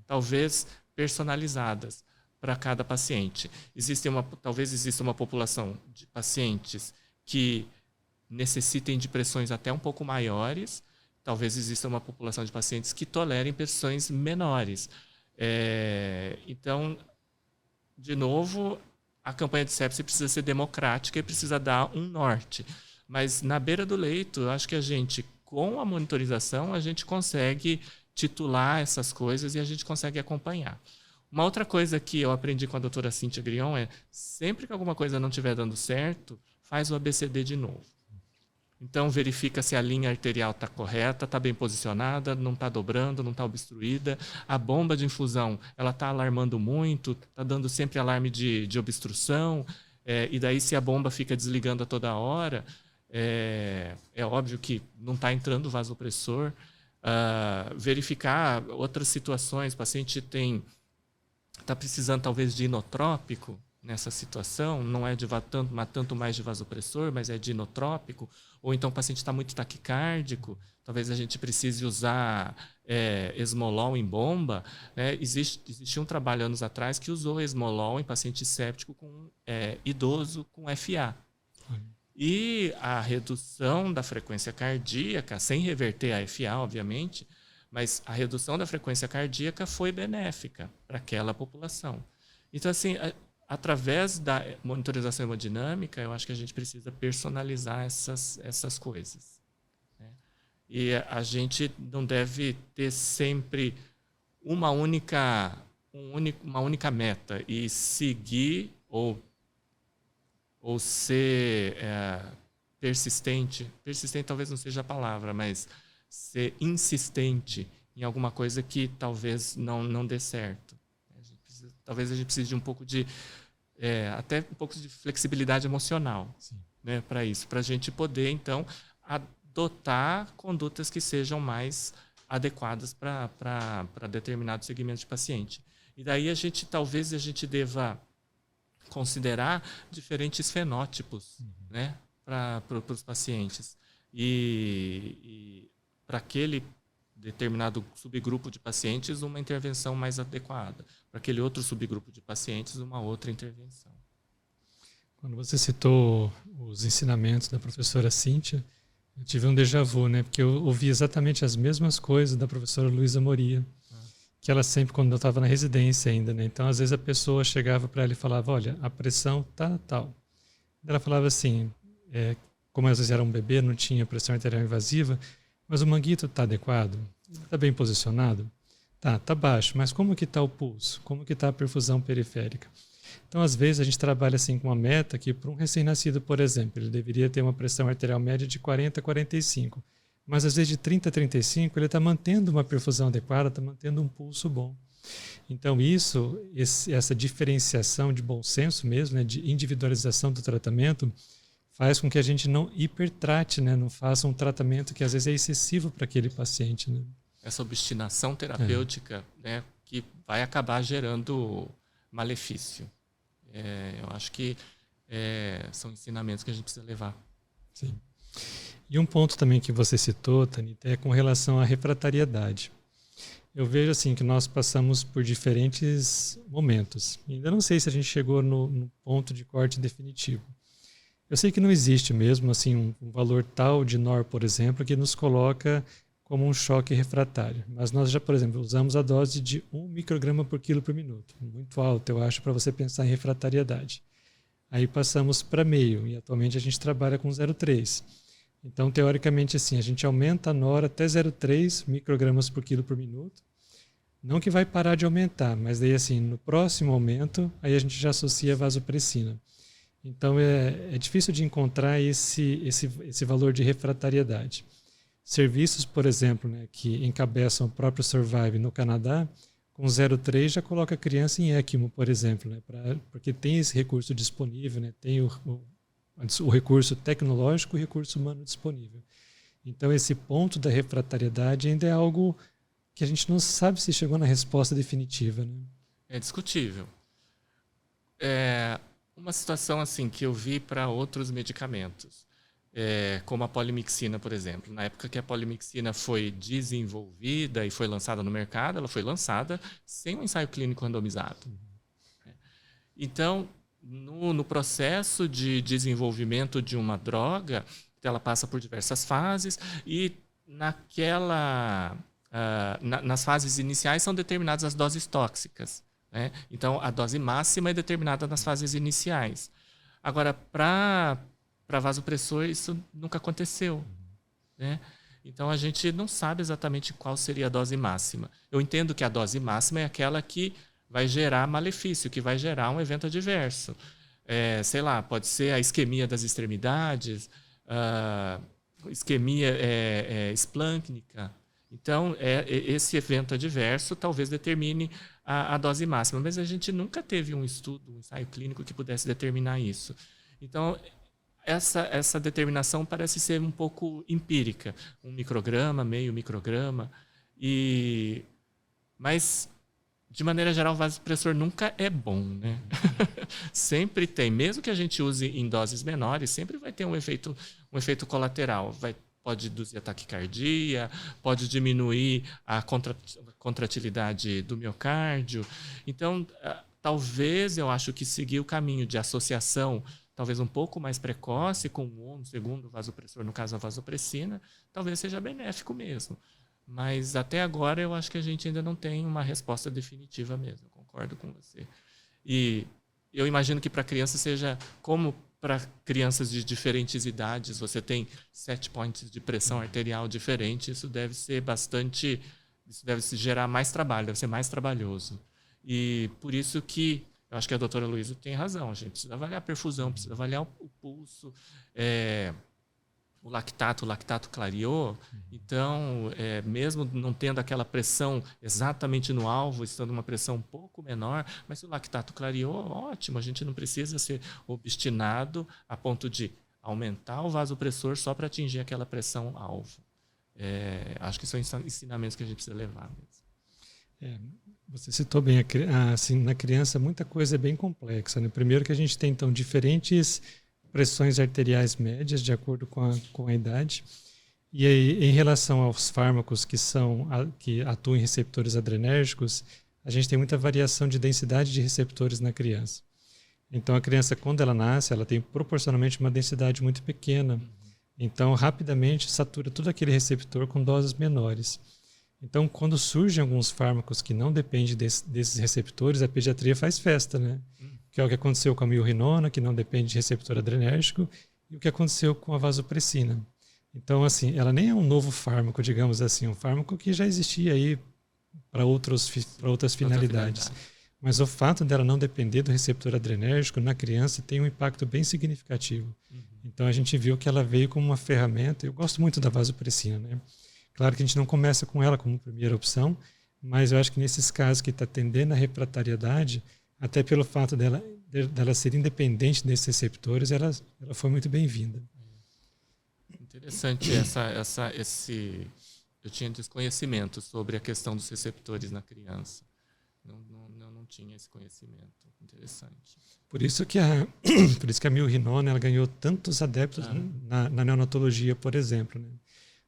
talvez, personalizadas para cada paciente. Talvez exista uma população de pacientes que necessitem de pressões até um pouco maiores, talvez exista uma população de pacientes que tolerem pressões menores. Então, de novo, a campanha de sepse precisa ser democrática e precisa dar um norte. Mas na beira do leito, eu acho que a gente, com a monitorização, a gente consegue titular essas coisas e a gente consegue acompanhar. Uma outra coisa que eu aprendi com a doutora Cíntia Grion é, sempre que alguma coisa não estiver dando certo, faz o ABCD de novo. Então, verifica se a linha arterial está correta, está bem posicionada, não está dobrando, não está obstruída. A bomba de infusão está alarmando muito, está dando sempre alarme de obstrução. E daí, se a bomba fica desligando a toda hora, é óbvio que não está entrando vasopressor. Verificar outras situações. O paciente está precisando, talvez, de inotrópico nessa situação, não é de tanto mais de vasopressor, mas é de inotrópico, ou então o paciente está muito taquicárdico, talvez a gente precise usar esmolol em bomba. Existia um trabalho anos atrás que usou esmolol em paciente séptico idoso com FA. E a redução da frequência cardíaca, sem reverter a FA, obviamente, mas a redução da frequência cardíaca foi benéfica para aquela população. Então, assim, através da monitorização hemodinâmica, eu acho que a gente precisa personalizar essas coisas. E a gente não deve ter sempre uma única meta e seguir ou ser persistente. Persistente talvez não seja a palavra, mas ser insistente em alguma coisa que talvez não dê certo. Talvez a gente precise de um pouco até um pouco de flexibilidade emocional, né, para isso, para a gente poder, então, adotar condutas que sejam mais adequadas para determinado segmento de paciente. E daí talvez a gente deva considerar diferentes fenótipos, né, para os pacientes. E para aquele determinado subgrupo de pacientes, uma intervenção mais adequada. Para aquele outro subgrupo de pacientes, uma outra intervenção. Quando você citou os ensinamentos da professora Cíntia, eu tive um déjà vu, né? Porque eu ouvi exatamente as mesmas coisas da professora Luísa Moria, que ela sempre, quando eu estava na residência ainda, né? Então, às vezes a pessoa chegava para ela e falava, olha, a pressão tá tal. Ela falava assim, como às vezes era um bebê, não tinha pressão arterial invasiva, mas o manguito está adequado? Está bem posicionado? Tá baixo, mas como que está o pulso? Como que está a perfusão periférica? Então, às vezes, a gente trabalha assim com uma meta que, para um recém-nascido, por exemplo, ele deveria ter uma pressão arterial média de 40 a 45. Mas, às vezes, de 30 a 35, ele está mantendo uma perfusão adequada, está mantendo um pulso bom. Então, essa diferenciação de bom senso mesmo, né, de individualização do tratamento, faz com que a gente não hipertrate, né? Não faça um tratamento que às vezes é excessivo para aquele paciente. Né? Essa obstinação terapêutica, né, que vai acabar gerando malefício. Eu acho que são ensinamentos que a gente precisa levar. Sim. E um ponto também que você citou, Thanita, é com relação à refratariedade. Eu vejo assim que nós passamos por diferentes momentos. Ainda não sei se a gente chegou no ponto de corte definitivo. Eu sei que não existe mesmo assim um valor tal de NOR, por exemplo, que nos coloca como um choque refratário. Mas nós já, por exemplo, usamos a dose de 1 micrograma por quilo por minuto. Muito alto, eu acho, para você pensar em refratariedade. Aí passamos para meio e atualmente a gente trabalha com 0,3. Então, teoricamente, assim, a gente aumenta a NOR até 0,3 microgramas por quilo por minuto. Não que vai parar de aumentar, mas daí, assim, no próximo aumento, aí a gente já associa a vasopressina. Então, é difícil de encontrar esse valor de refratariedade. Serviços, por exemplo, né, que encabeçam o próprio Survive no Canadá, com 0,3 já coloca a criança em ECMO, por exemplo, né, porque tem esse recurso disponível, né, tem o recurso tecnológico e o recurso humano disponível. Então, esse ponto da refratariedade ainda é algo que a gente não sabe se chegou na resposta definitiva. Né? É discutível. Uma situação assim que eu vi para outros medicamentos, como a polimixina, por exemplo. Na época que a polimixina foi desenvolvida e foi lançada no mercado, ela foi lançada sem um ensaio clínico randomizado. Então, no processo de desenvolvimento de uma droga, ela passa por diversas fases e nas fases iniciais são determinadas as doses tóxicas. Né? Então, a dose máxima é determinada nas fases iniciais. Agora, para vasopressor, isso nunca aconteceu. Né? Então, a gente não sabe exatamente qual seria a dose máxima. Eu entendo que a dose máxima é aquela que vai gerar malefício, que vai gerar um evento adverso. Sei lá, pode ser a isquemia das extremidades, isquemia esplâncnica. Então, esse evento adverso talvez determine a dose máxima, mas a gente nunca teve um estudo, um ensaio clínico que pudesse determinar isso. Então, essa determinação parece ser um pouco empírica, 1 micrograma, meio micrograma, mas de maneira geral, o vasopressor nunca é bom, né? Sempre tem, mesmo que a gente use em doses menores, sempre vai ter um efeito colateral. Pode induzir a taquicardia, pode diminuir a contratilidade do miocárdio. Então, talvez eu acho que seguir o caminho de associação, talvez um pouco mais precoce, com um segundo vasopressor, no caso a vasopressina, talvez seja benéfico mesmo. Mas até agora eu acho que a gente ainda não tem uma resposta definitiva mesmo. Concordo com você. E eu imagino que para criança seja como para crianças de diferentes idades, você tem 7 points de pressão arterial diferente, isso deve se gerar mais trabalho, deve ser mais trabalhoso. E por isso que eu acho que a doutora Luísa tem razão, a gente precisa avaliar a perfusão, precisa avaliar o pulso, o lactato clareou, então, mesmo não tendo aquela pressão exatamente no alvo, estando uma pressão um pouco menor, mas se o lactato clareou, ótimo, a gente não precisa ser obstinado a ponto de aumentar o vasopressor só para atingir aquela pressão alvo. Acho que são ensinamentos que a gente precisa levar mesmo. Você citou bem, assim, na criança muita coisa é bem complexa. Né? Primeiro que a gente tem, então, diferentes pressões arteriais médias, de acordo com a idade. E aí, em relação aos fármacos que atuam em receptores adrenérgicos, a gente tem muita variação de densidade de receptores na criança. Então, a criança, quando ela nasce, ela tem proporcionalmente uma densidade muito pequena. Então, rapidamente satura todo aquele receptor com doses menores. Então, quando surgem alguns fármacos que não dependem desses receptores, a pediatria faz festa, né? Que é o que aconteceu com a milrinona, que não depende de receptor adrenérgico, e o que aconteceu com a vasopressina. Então, assim, ela nem é um novo fármaco, digamos assim, um fármaco que já existia aí para outras finalidades. Mas o fato dela não depender do receptor adrenérgico na criança tem um impacto bem significativo. Então, a gente viu que ela veio como uma ferramenta. Eu gosto muito da vasopressina, né? Claro que a gente não começa com ela como primeira opção, mas eu acho que nesses casos que está tendendo à refratariedade, até pelo fato dela ser independente desses receptores, ela foi muito bem-vinda. Interessante eu tinha desconhecimento sobre a questão dos receptores na criança. Não tinha esse conhecimento. Interessante. Por isso que a milrinona ela ganhou tantos adeptos na neonatologia, por exemplo, né?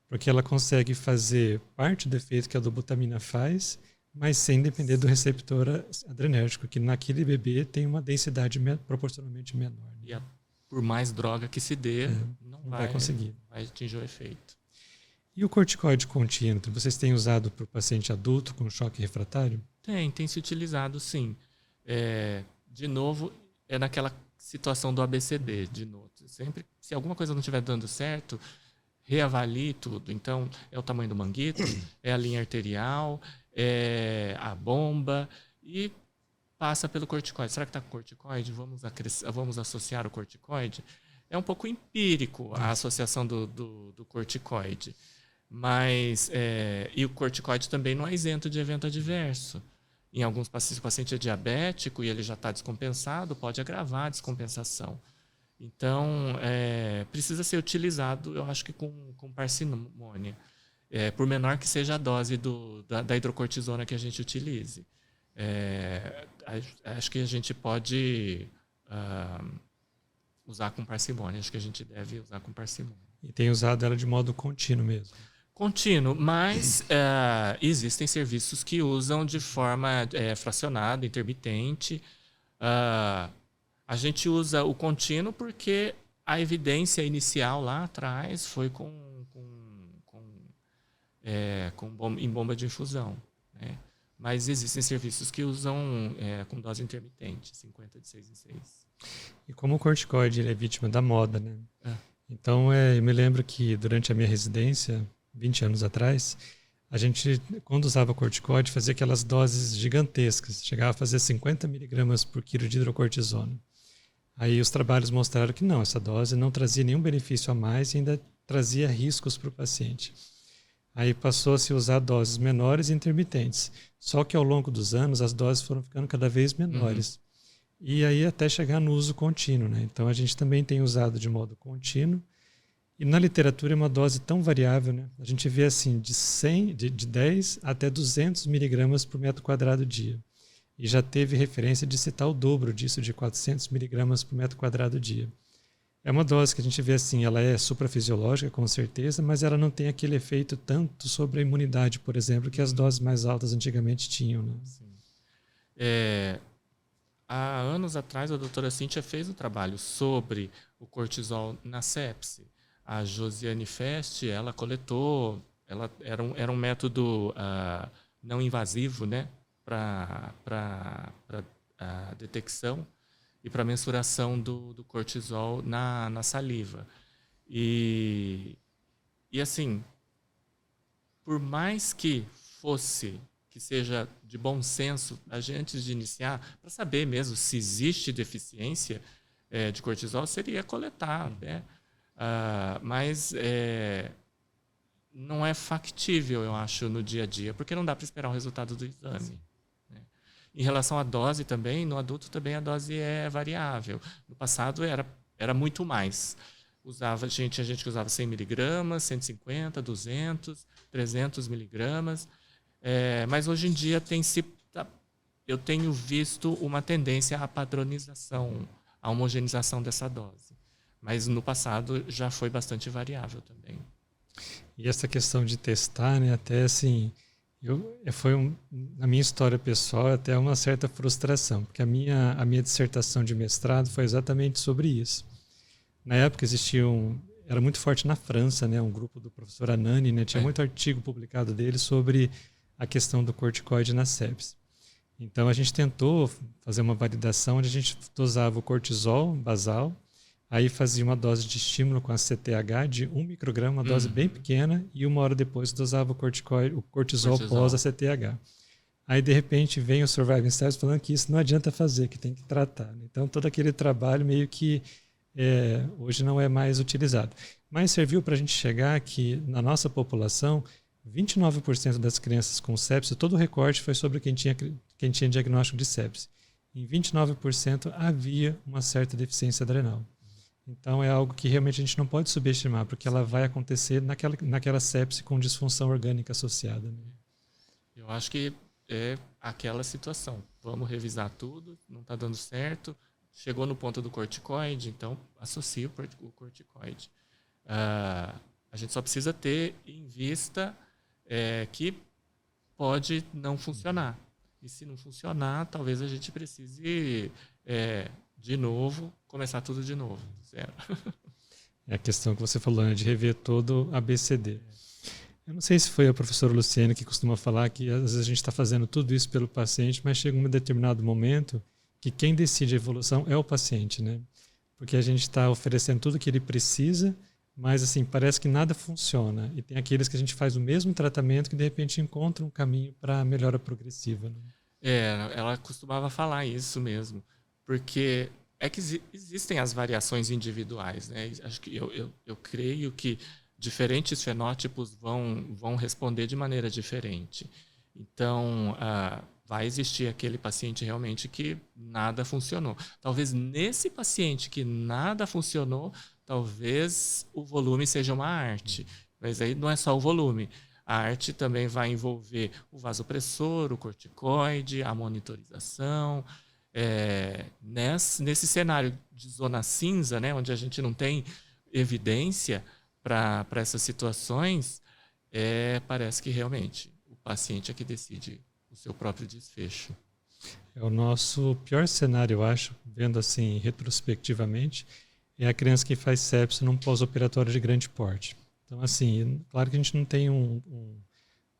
Porque ela consegue fazer parte do efeito que a dobutamina faz, mas sem depender do receptor adrenérgico, que naquele bebê tem uma densidade proporcionalmente menor. Né? E por mais droga que se dê, não vai conseguir. Vai atingir o efeito. E o corticoide contínuo, vocês têm usado para o paciente adulto com choque refratário? Tem se utilizado, sim. De novo, é naquela situação do ABCD, de novo. Sempre, se alguma coisa não estiver dando certo, reavalie tudo. Então, é o tamanho do manguito, é a linha arterial, é a bomba e passa pelo corticoide. Será que está com corticoide? Vamos associar o corticoide? É um pouco empírico a associação do corticoide. Mas, e o corticoide também não é isento de evento adverso. Em alguns pacientes, se o paciente é diabético e ele já está descompensado, pode agravar a descompensação. Então, precisa ser utilizado, eu acho que com parcimônia, por menor que seja a dose da hidrocortisona que a gente utilize. acho que a gente pode usar com parcimônia. Acho que a gente deve usar com parcimônia. E tem usado ela de modo contínuo mesmo. Contínuo, mas existem serviços que usam de forma fracionada, intermitente. A gente usa o contínuo porque a evidência inicial lá atrás foi em bomba de infusão, né? Mas existem serviços que usam com dose intermitente, 50 de 6 em 6. E como o corticoide ele é vítima da moda, né? Então, eu me lembro que durante a minha residência, 20 anos atrás, a gente, quando usava corticoide, fazia aquelas doses gigantescas. Chegava a fazer 50 miligramas por quilo de hidrocortisona. Aí os trabalhos mostraram que não, essa dose não trazia nenhum benefício a mais e ainda trazia riscos para o paciente. Aí passou a se usar doses menores e intermitentes. Só que ao longo dos anos as doses foram ficando cada vez menores. E aí até chegar no uso contínuo, né? Então a gente também tem usado de modo contínuo. E na literatura é uma dose tão variável, né? A gente vê assim de 10 até 200 miligramas por metro quadrado dia. E já teve referência de citar o dobro disso, de 400 miligramas por metro quadrado dia. É uma dose que a gente vê assim, ela é suprafisiológica, com certeza, mas ela não tem aquele efeito tanto sobre a imunidade, por exemplo, que as doses mais altas antigamente tinham, né? Sim. Há anos atrás, a doutora Cíntia fez um trabalho sobre o cortisol na sepse. A Josiane Fest, ela coletou, era um método não invasivo, né, para a detecção e para mensuração do cortisol na saliva. E assim, por mais que seja de bom senso, a gente, antes de iniciar, para saber mesmo se existe deficiência de cortisol, seria coletar, né? Mas não é factível, eu acho, no dia a dia, porque não dá para esperar o resultado do exame. Né? Em relação à dose também, no adulto também a dose é variável. No passado era muito mais. A gente que usava 100 miligramas, 150, 200, 300 miligramas. Mas hoje em dia eu tenho visto uma tendência à padronização, à homogeneização dessa dose. Mas no passado já foi bastante variável também. E essa questão de testar, né, até assim, na minha história pessoal, até uma certa frustração, porque a minha dissertação de mestrado foi exatamente sobre isso. Na época era muito forte na França, né, um grupo do professor Anani, né, tinha muito artigo publicado dele sobre a questão do corticoide na sepse. Então a gente tentou fazer uma validação onde a gente dosava o cortisol basal, aí fazia uma dose de estímulo com a CTH de 1 micrograma, uma dose bem pequena, e 1 hora depois dosava o cortisol pós a CTH. Aí de repente vem o Surviving Studies falando que isso não adianta fazer, que tem que tratar. Então todo aquele trabalho meio que hoje não é mais utilizado. Mas serviu para a gente chegar que na nossa população 29% das crianças com sepse, todo o recorte foi sobre quem tinha diagnóstico de sepse. Em 29% havia uma certa deficiência adrenal. Então é algo que realmente a gente não pode subestimar, porque ela vai acontecer naquela sepse com disfunção orgânica associada. Né? Eu acho que é aquela situação. Vamos revisar tudo, não está dando certo. Chegou no ponto do corticoide, então associa o corticoide. A gente só precisa ter em vista que pode não funcionar. E se não funcionar, talvez a gente precise, de novo, começar tudo de novo, zero. É a questão que você falou, né, de rever todo a ABCD. Eu não sei se foi a professora Luciene que costuma falar que às vezes a gente está fazendo tudo isso pelo paciente, mas chega um determinado momento que quem decide a evolução é o paciente, né? Porque a gente está oferecendo tudo que ele precisa, mas assim, parece que nada funciona. E tem aqueles que a gente faz o mesmo tratamento que de repente encontra um caminho para melhora progressiva. Né? Ela costumava falar isso mesmo. Porque que existem as variações individuais. Né? Acho que eu creio que diferentes fenótipos vão responder de maneira diferente. Então, vai existir aquele paciente realmente que nada funcionou. Talvez nesse paciente que nada funcionou, talvez o volume seja uma arte, mas aí não é só o volume. A arte também vai envolver o vasopressor, o corticoide, a monitorização. Nesse cenário de zona cinza, né, onde a gente não tem evidência para essas situações, parece que realmente o paciente é que decide o seu próprio desfecho. É o nosso pior cenário, eu acho, vendo assim retrospectivamente, é a criança que faz sepse num pós-operatório de grande porte. Então, assim, claro que a gente não tem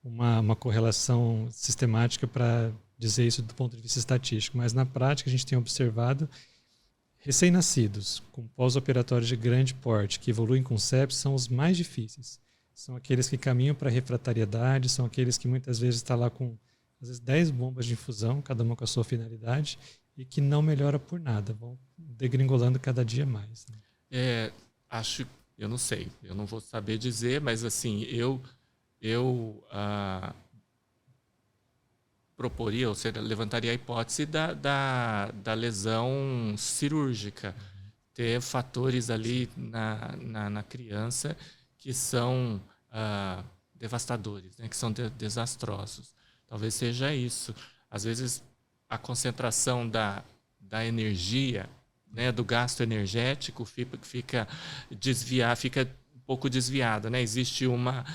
uma correlação sistemática para dizer isso do ponto de vista estatístico, mas na prática a gente tem observado recém-nascidos com pós-operatórios de grande porte que evoluem com sepse são os mais difíceis. São aqueles que caminham para a refratariedade, são aqueles que muitas vezes estão lá com às vezes 10 bombas de infusão, cada uma com a sua finalidade, e que não melhora por nada, vão degringolando cada dia mais. Né? Eu não sei, eu não vou saber dizer, mas assim, eu proporia, ou seja, levantaria a hipótese da lesão cirúrgica, ter fatores ali na criança que são devastadores, né, que são desastrosos. Talvez seja isso. Às vezes, a concentração da energia, né, do gasto energético fica um pouco desviada. Né? Existe uma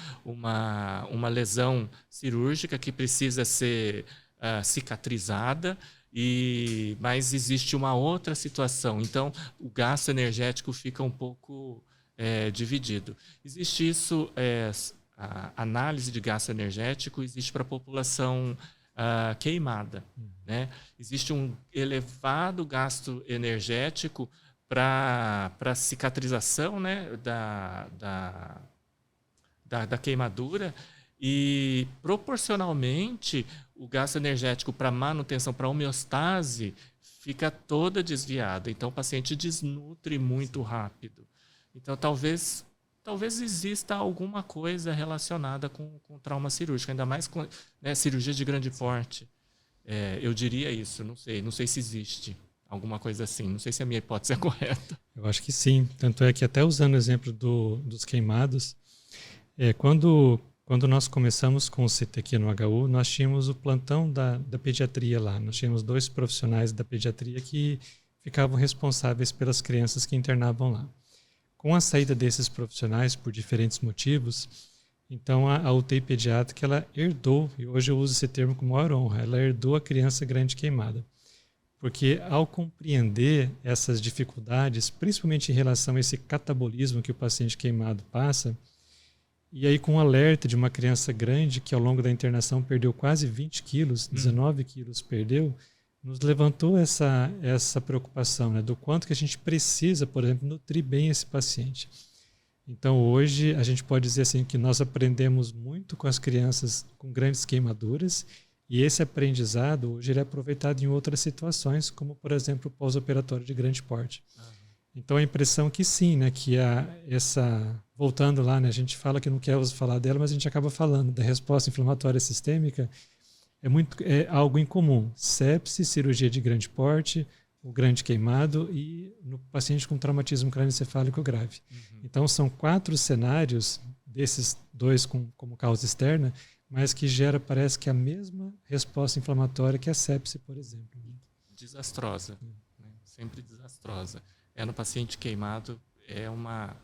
lesão cirúrgica que precisa ser cicatrizada, mas existe uma outra situação. Então, o gasto energético fica um pouco dividido. Existe isso... A análise de gasto energético existe para a população queimada. Né? Existe um elevado gasto energético para a cicatrização, né, da queimadura, e proporcionalmente o gasto energético para manutenção, para homeostase, fica toda desviada. Então o paciente desnutre muito rápido. Então talvez exista alguma coisa relacionada com trauma cirúrgico, ainda mais com, né, cirurgia de grande porte. Eu diria isso, não sei se existe alguma coisa assim, não sei se a minha hipótese é correta. Eu acho que sim, tanto é que até usando o exemplo dos queimados, quando nós começamos com o CT aqui no HU, nós tínhamos o plantão da pediatria lá, nós tínhamos 2 profissionais da pediatria que ficavam responsáveis pelas crianças que internavam lá. Com a saída desses profissionais, por diferentes motivos, então a UTI pediátrica ela herdou, e hoje eu uso esse termo com maior honra, ela herdou a criança grande queimada. Porque ao compreender essas dificuldades, principalmente em relação a esse catabolismo que o paciente queimado passa, e aí com o alerta de uma criança grande que ao longo da internação perdeu quase 20 quilos, 19 quilos perdeu, nos levantou essa preocupação, né, do quanto que a gente precisa, por exemplo, nutrir bem esse paciente. Então, hoje, a gente pode dizer assim que nós aprendemos muito com as crianças com grandes queimaduras, e esse aprendizado, hoje, ele é aproveitado em outras situações, como, por exemplo, o pós-operatório de grande porte. Então, a impressão que sim, né, que voltando lá, né, a gente fala que não quer falar dela, mas a gente acaba falando da resposta inflamatória sistêmica, é algo incomum. Sepse, cirurgia de grande porte, o grande queimado e no paciente com traumatismo crânioencefálico grave. Então, são 4 cenários, desses 2 como causa externa, mas que parece que a mesma resposta inflamatória que a sepse, por exemplo. Desastrosa, né? Sempre desastrosa. No paciente queimado, é uma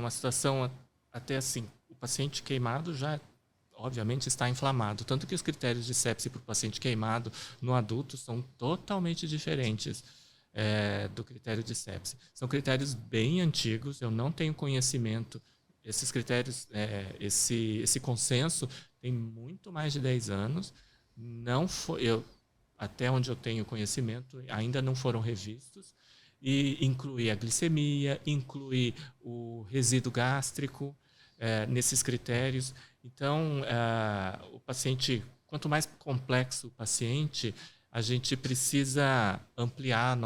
situação até assim, o paciente queimado já obviamente está inflamado, tanto que os critérios de sepse para o paciente queimado no adulto são totalmente diferentes do critério de sepse. São critérios bem antigos, eu não tenho conhecimento. Esses critérios, esse consenso tem muito mais de 10 anos, até onde eu tenho conhecimento, ainda não foram revistos, e inclui a glicemia, inclui o resíduo gástrico nesses critérios. Então, o paciente, quanto mais complexo o paciente, a gente precisa ampliar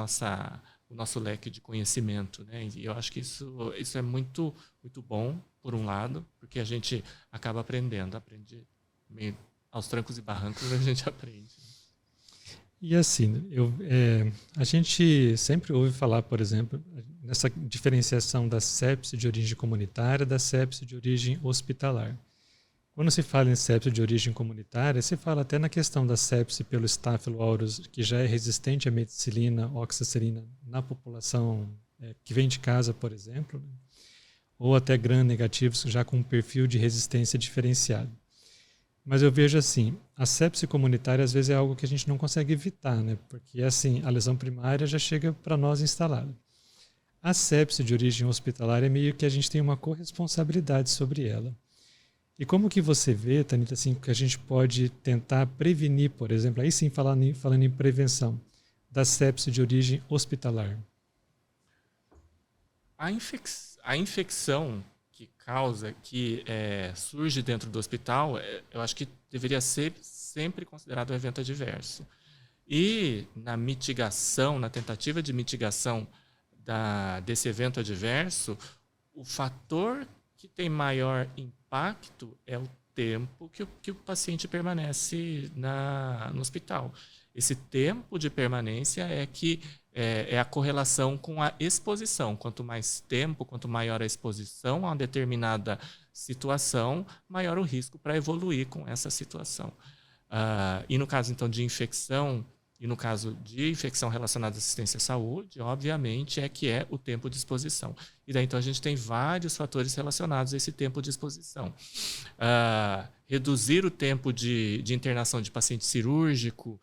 o nosso leque de conhecimento, né? E eu acho que isso é muito, muito bom, por um lado, porque a gente acaba aprende meio aos trancos e barrancos, a gente aprende. E assim, a gente sempre ouve falar, por exemplo, nessa diferenciação da sepse de origem comunitária da sepse de origem hospitalar. Quando se fala em sepse de origem comunitária, se fala até na questão da sepse pelo Staphylo aureus, que já é resistente à meticilina, oxacilina na população que vem de casa, por exemplo, né? Ou até gram-negativos já com um perfil de resistência diferenciado. Mas eu vejo assim, a sepse comunitária às vezes é algo que a gente não consegue evitar, né? Porque assim, a lesão primária já chega para nós instalada. A sepse de origem hospitalar é meio que a gente tem uma corresponsabilidade sobre ela. E como que você vê, Thanita, assim, que a gente pode tentar prevenir, por exemplo, aí sim falando em prevenção, da sepse de origem hospitalar? A infecção que causa, que surge dentro do hospital, eu acho que deveria ser sempre considerado um evento adverso. E na mitigação, na tentativa de mitigação desse evento adverso, o fator que tem maior impacto é o tempo que o paciente permanece no hospital. Esse tempo de permanência é a correlação com a exposição. Quanto mais tempo, quanto maior a exposição a uma determinada situação, maior o risco para evoluir com essa situação. E no caso, então, de infecção, e no caso de infecção relacionada à assistência à saúde, obviamente, é o tempo de exposição. E daí, então, a gente tem vários fatores relacionados a esse tempo de exposição. Reduzir o tempo de internação de paciente cirúrgico,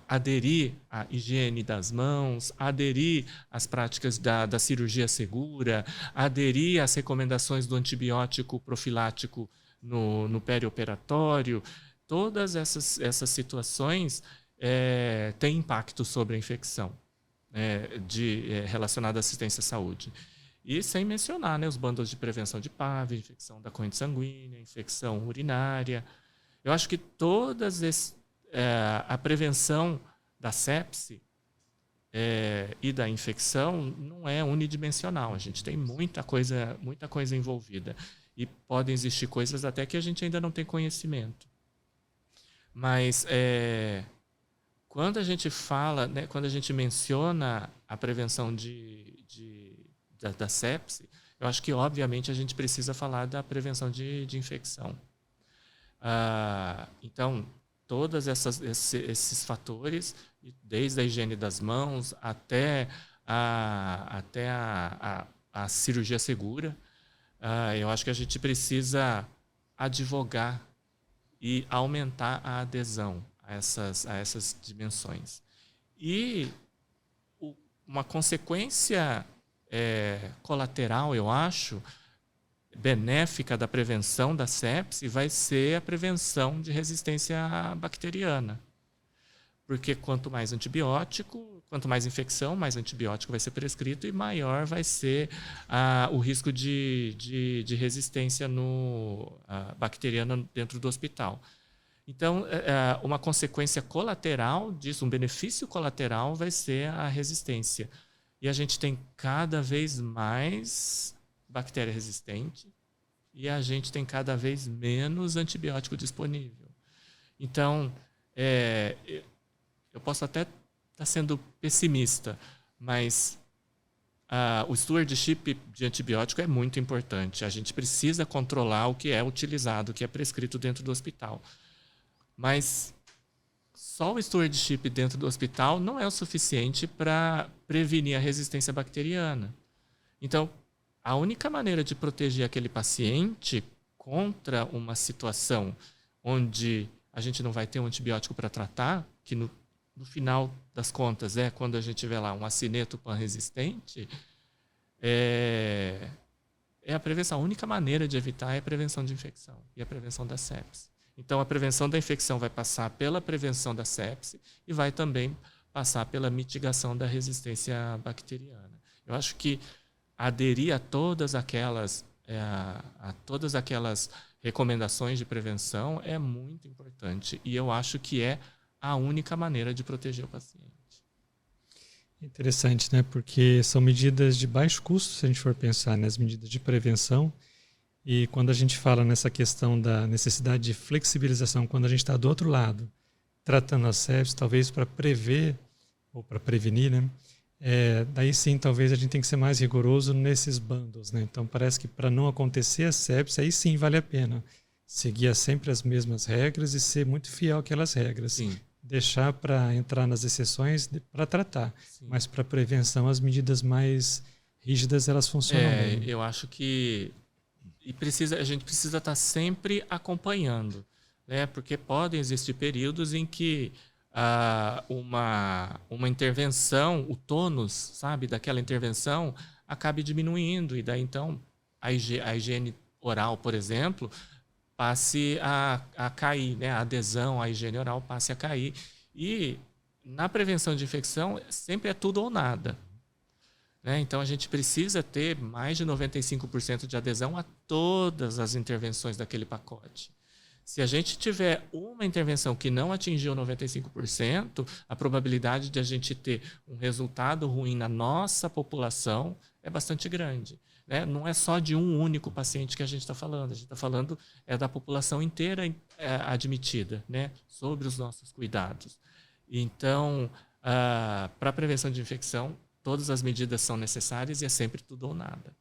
aderir à higiene das mãos, aderir às práticas da cirurgia segura, aderir às recomendações do antibiótico profilático no perioperatório. Todas essas situações têm impacto sobre a infecção relacionada à assistência à saúde. E sem mencionar, né, os bândulos de prevenção de PAV, infecção da corrente sanguínea, infecção urinária. Eu acho que a prevenção da sepse e da infecção não é unidimensional. A gente tem muita coisa envolvida. E podem existir coisas até que a gente ainda não tem conhecimento. Mas quando a gente fala, né, quando a gente menciona a prevenção da sepse, eu acho que, obviamente, a gente precisa falar da prevenção de infecção. Então, todos esses fatores, desde a higiene das mãos até a cirurgia segura, eu acho que a gente precisa advogar e aumentar a adesão a essas dimensões. E uma consequência colateral, eu acho, benéfica da prevenção da sepse vai ser a prevenção de resistência bacteriana. Porque quanto mais antibiótico, quanto mais infecção, mais antibiótico vai ser prescrito e maior vai ser o risco de resistência bacteriana dentro do hospital. Então, uma consequência colateral disso, um benefício colateral vai ser a resistência. E a gente tem cada vez mais bactéria resistente e a gente tem cada vez menos antibiótico disponível. Então, eu posso até estar sendo pessimista, mas o stewardship de antibiótico é muito importante. A gente precisa controlar o que é utilizado, o que é prescrito dentro do hospital. Mas só o stewardship dentro do hospital não é o suficiente para prevenir a resistência bacteriana. Então, a única maneira de proteger aquele paciente contra uma situação onde a gente não vai ter um antibiótico para tratar, que no final das contas é quando a gente vê lá um acineto pan-resistente, é a prevenção. A única maneira de evitar é a prevenção de infecção e a prevenção da sepse. Então, a prevenção da infecção vai passar pela prevenção da sepse e vai também passar pela mitigação da resistência bacteriana. Eu acho que aderir a todas aquelas recomendações de prevenção é muito importante e eu acho que é a única maneira de proteger o paciente. Interessante, né? Porque são medidas de baixo custo, se a gente for pensar nas medidas de prevenção, E quando a gente fala nessa questão da necessidade de flexibilização, quando a gente está do outro lado, tratando a sepse, talvez para prever ou para prevenir, né? Daí sim, talvez a gente tenha que ser mais rigoroso nesses bandos, né? Então parece que para não acontecer a sepse, aí sim vale a pena seguir sempre as mesmas regras e ser muito fiel àquelas regras. Sim. Deixar para entrar nas exceções para tratar, Sim. mas para prevenção as medidas mais rígidas elas funcionam bem. Eu acho que a gente precisa estar sempre acompanhando, né? Porque podem existir períodos em que uma intervenção, o tônus, sabe, daquela intervenção acabe diminuindo e daí então a higiene oral, por exemplo, passe a cair, né? A adesão à higiene oral passe a cair. E na prevenção de infecção sempre é tudo ou nada. Né? Então a gente precisa ter mais de 95% de adesão a todas as intervenções daquele pacote. Se a gente tiver uma intervenção que não atingiu 95%, a probabilidade de a gente ter um resultado ruim na nossa população é bastante grande. Né? Não é só de um único paciente que a gente está falando. A gente está falando da população inteira admitida, né? Sobre os nossos cuidados. Então, para a prevenção de infecção, todas as medidas são necessárias e é sempre tudo ou nada.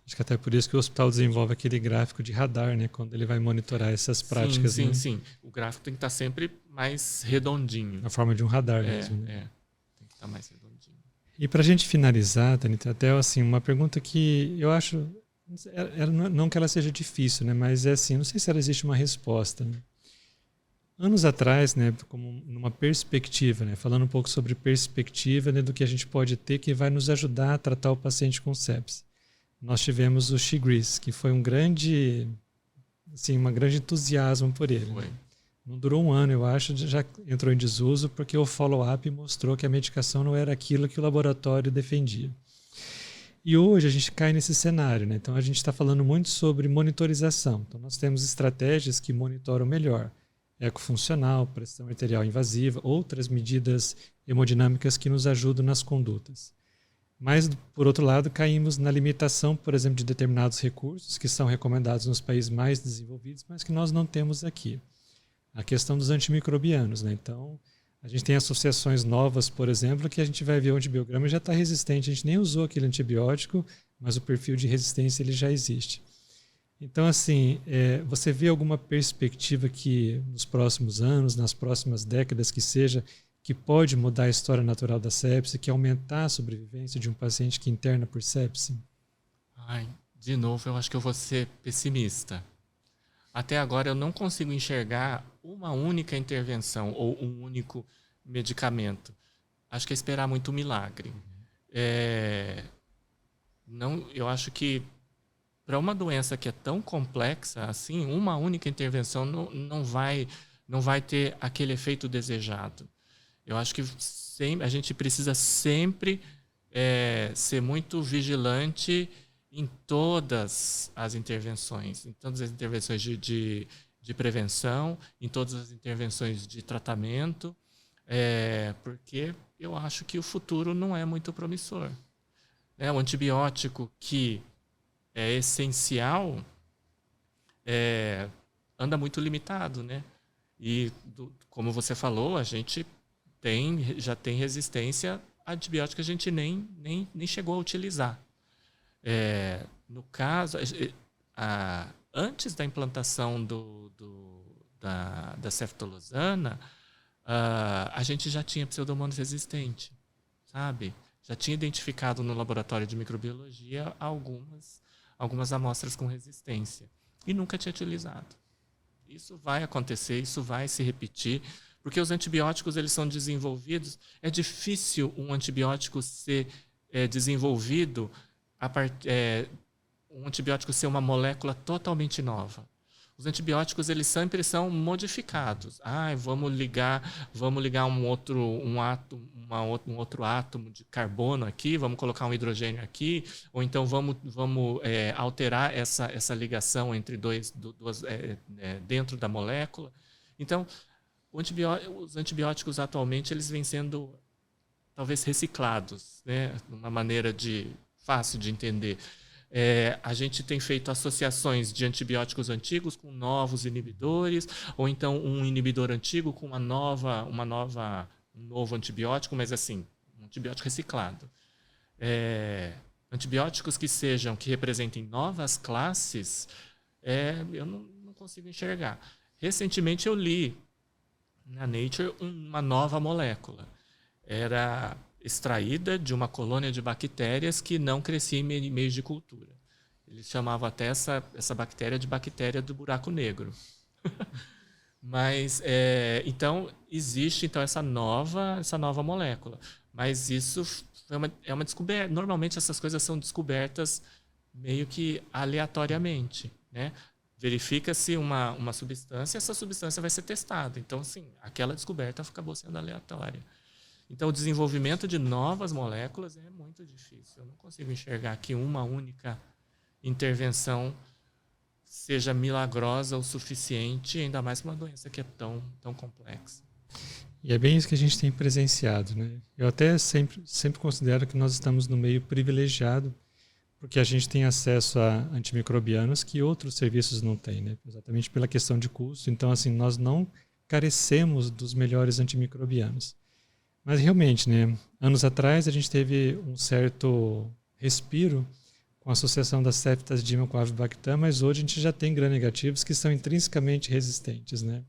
Acho que até por isso que o hospital desenvolve aquele gráfico de radar, né? Quando ele vai monitorar essas práticas. Sim, né? sim. O gráfico tem que estar sempre mais redondinho. Na forma de um radar mesmo. Né? Tem que estar mais redondinho. E para a gente finalizar, Thanita, até assim, uma pergunta que eu acho, não que ela seja difícil, né? Mas é assim, não sei se ela existe uma resposta. Né? Anos atrás, né, como numa perspectiva, né, falando um pouco sobre perspectiva, né, do que a gente pode ter que vai nos ajudar a tratar o paciente com sepse. Nós tivemos o Xigris, que foi um grande entusiasmo por ele. Foi. Né? Não durou um ano, eu acho, já entrou em desuso porque o follow-up mostrou que a medicação não era aquilo que o laboratório defendia. E hoje a gente cai nesse cenário, né? Então a gente está falando muito sobre monitorização. Então nós temos estratégias que monitoram melhor. Ecofuncional, pressão arterial invasiva, outras medidas hemodinâmicas que nos ajudam nas condutas. Mas, por outro lado, caímos na limitação, por exemplo, de determinados recursos que são recomendados nos países mais desenvolvidos, mas que nós não temos aqui. A questão dos antimicrobianos, né? Então, a gente tem associações novas, por exemplo, que a gente vai ver o antibiograma e já está resistente. A gente nem usou aquele antibiótico, mas o perfil de resistência ele já existe. Então, assim, você vê alguma perspectiva que nos próximos anos, nas próximas décadas que seja, que pode mudar a história natural da sepse, que aumentar a sobrevivência de um paciente que interna por sepse? De novo, eu acho que eu vou ser pessimista. Até agora eu não consigo enxergar uma única intervenção ou um único medicamento. Acho que é esperar muito milagre. Eu acho que para uma doença que é tão complexa assim, uma única intervenção não vai ter aquele efeito desejado. Eu acho que a gente precisa sempre ser muito vigilante em todas as intervenções, de prevenção, em todas as intervenções de tratamento, porque eu acho que o futuro não é muito promissor. O antibiótico que é essencial, anda muito limitado, né? E, como você falou, a gente já tem resistência a antibiótico que a gente nem chegou a utilizar. No caso, antes da implantação da ceftolozana, a gente já tinha pseudomonas resistente, sabe? Já tinha identificado no laboratório de microbiologia algumas amostras com resistência e nunca tinha utilizado. Isso vai acontecer, isso vai se repetir, porque os antibióticos eles são desenvolvidos. É difícil um antibiótico ser desenvolvido um antibiótico ser uma molécula totalmente nova. Os antibióticos eles sempre são modificados. Vamos ligar um outro átomo de carbono aqui, vamos colocar um hidrogênio aqui, ou então vamos alterar essa ligação entre duas dentro da molécula. Então, os antibióticos atualmente eles vêm sendo talvez reciclados, né, de uma maneira fácil de entender. A gente tem feito associações de antibióticos antigos com novos inibidores, ou então um inibidor antigo com um novo antibiótico, mas assim, um antibiótico reciclado. Antibióticos que representem novas classes, eu não consigo enxergar. Recentemente eu li na Nature uma nova molécula. Era extraída de uma colônia de bactérias que não crescia em meios de cultura. Eles chamavam até essa bactéria de bactéria do buraco negro. Mas, então, existe essa nova molécula. Mas isso é uma descoberta. Normalmente essas coisas são descobertas meio que aleatoriamente, né? Verifica-se uma substância, essa substância vai ser testada. Então, sim, aquela descoberta acabou sendo aleatória. Então, o desenvolvimento de novas moléculas é muito difícil. Eu não consigo enxergar que uma única intervenção seja milagrosa o suficiente, ainda mais para uma doença que é tão complexa. E é bem isso que a gente tem presenciado, né? Eu até sempre considero que nós estamos no meio privilegiado, porque a gente tem acesso a antimicrobianos que outros serviços não têm, né? Exatamente pela questão de custo. Então, assim, nós não carecemos dos melhores antimicrobianos. Mas realmente, né, anos atrás a gente teve um certo respiro com a associação das ceftazidima com a avibactam, mas hoje a gente já tem gram-negativos que são intrinsecamente resistentes, né?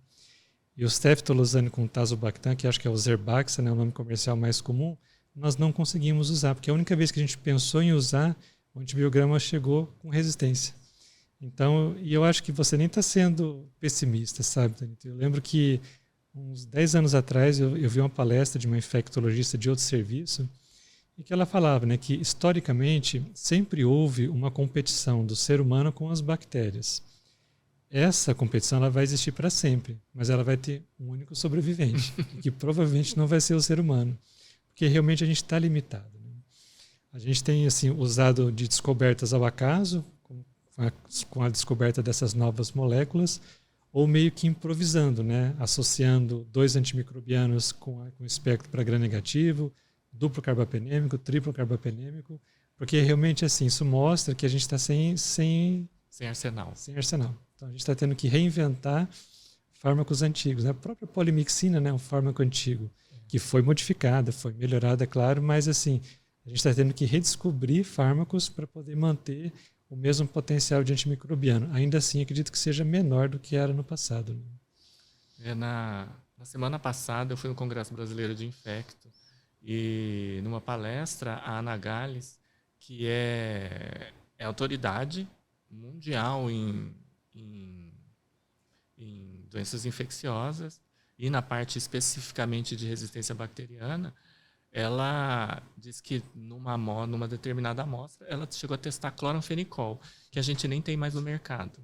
E o ceftolozane com tazobactam, que acho que é o Zerbaxa, né, o nome comercial mais comum, nós não conseguimos usar, porque a única vez que a gente pensou em usar, o antibiograma chegou com resistência. Então, e eu acho que você nem está sendo pessimista, sabe, Danito? Eu lembro que uns 10 anos atrás eu vi uma palestra de uma infectologista de outro serviço e que ela falava, né, que historicamente sempre houve uma competição do ser humano com as bactérias. Essa competição ela vai existir para sempre, mas ela vai ter um único sobrevivente, que provavelmente não vai ser o ser humano, porque realmente a gente está limitado, né? A gente tem assim, usado de descobertas ao acaso, com a descoberta dessas novas moléculas, ou meio que improvisando, né? Associando 2 antimicrobianos com espectro para gram-negativo, duplo carbapenêmico, triplo carbapenêmico, porque realmente assim, isso mostra que a gente está sem arsenal. Sem arsenal. Então a gente está tendo que reinventar fármacos antigos. A própria polimixina, né, um fármaco antigo, que foi modificada, foi melhorada, é claro, mas assim, a gente está tendo que redescobrir fármacos para poder manter o mesmo potencial de antimicrobiano. Ainda assim, acredito que seja menor do que era no passado, né? Na semana passada, eu fui no Congresso Brasileiro de Infecto e numa palestra, a Ana Gales, que é autoridade mundial em doenças infecciosas e na parte especificamente de resistência bacteriana, ela diz que numa determinada amostra, ela chegou a testar cloranfenicol, que a gente nem tem mais no mercado.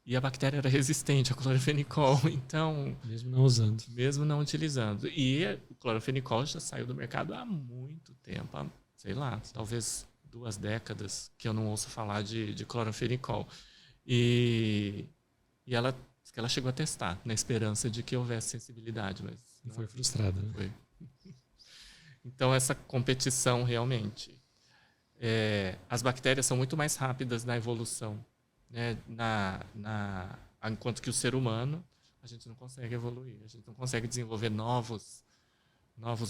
E a bactéria era resistente ao cloranfenicol, então... Mesmo não usando. Mesmo não utilizando. E o cloranfenicol já saiu do mercado há muito tempo, há, sei lá, talvez 2 décadas que eu não ouço falar de cloranfenicol. E ela diz que ela chegou a testar, na esperança de que houvesse sensibilidade, mas... Não foi frustrada, né? Foi. Então, essa competição realmente. As bactérias são muito mais rápidas na evolução, né? Enquanto que o ser humano, a gente não consegue evoluir, a gente não consegue desenvolver novos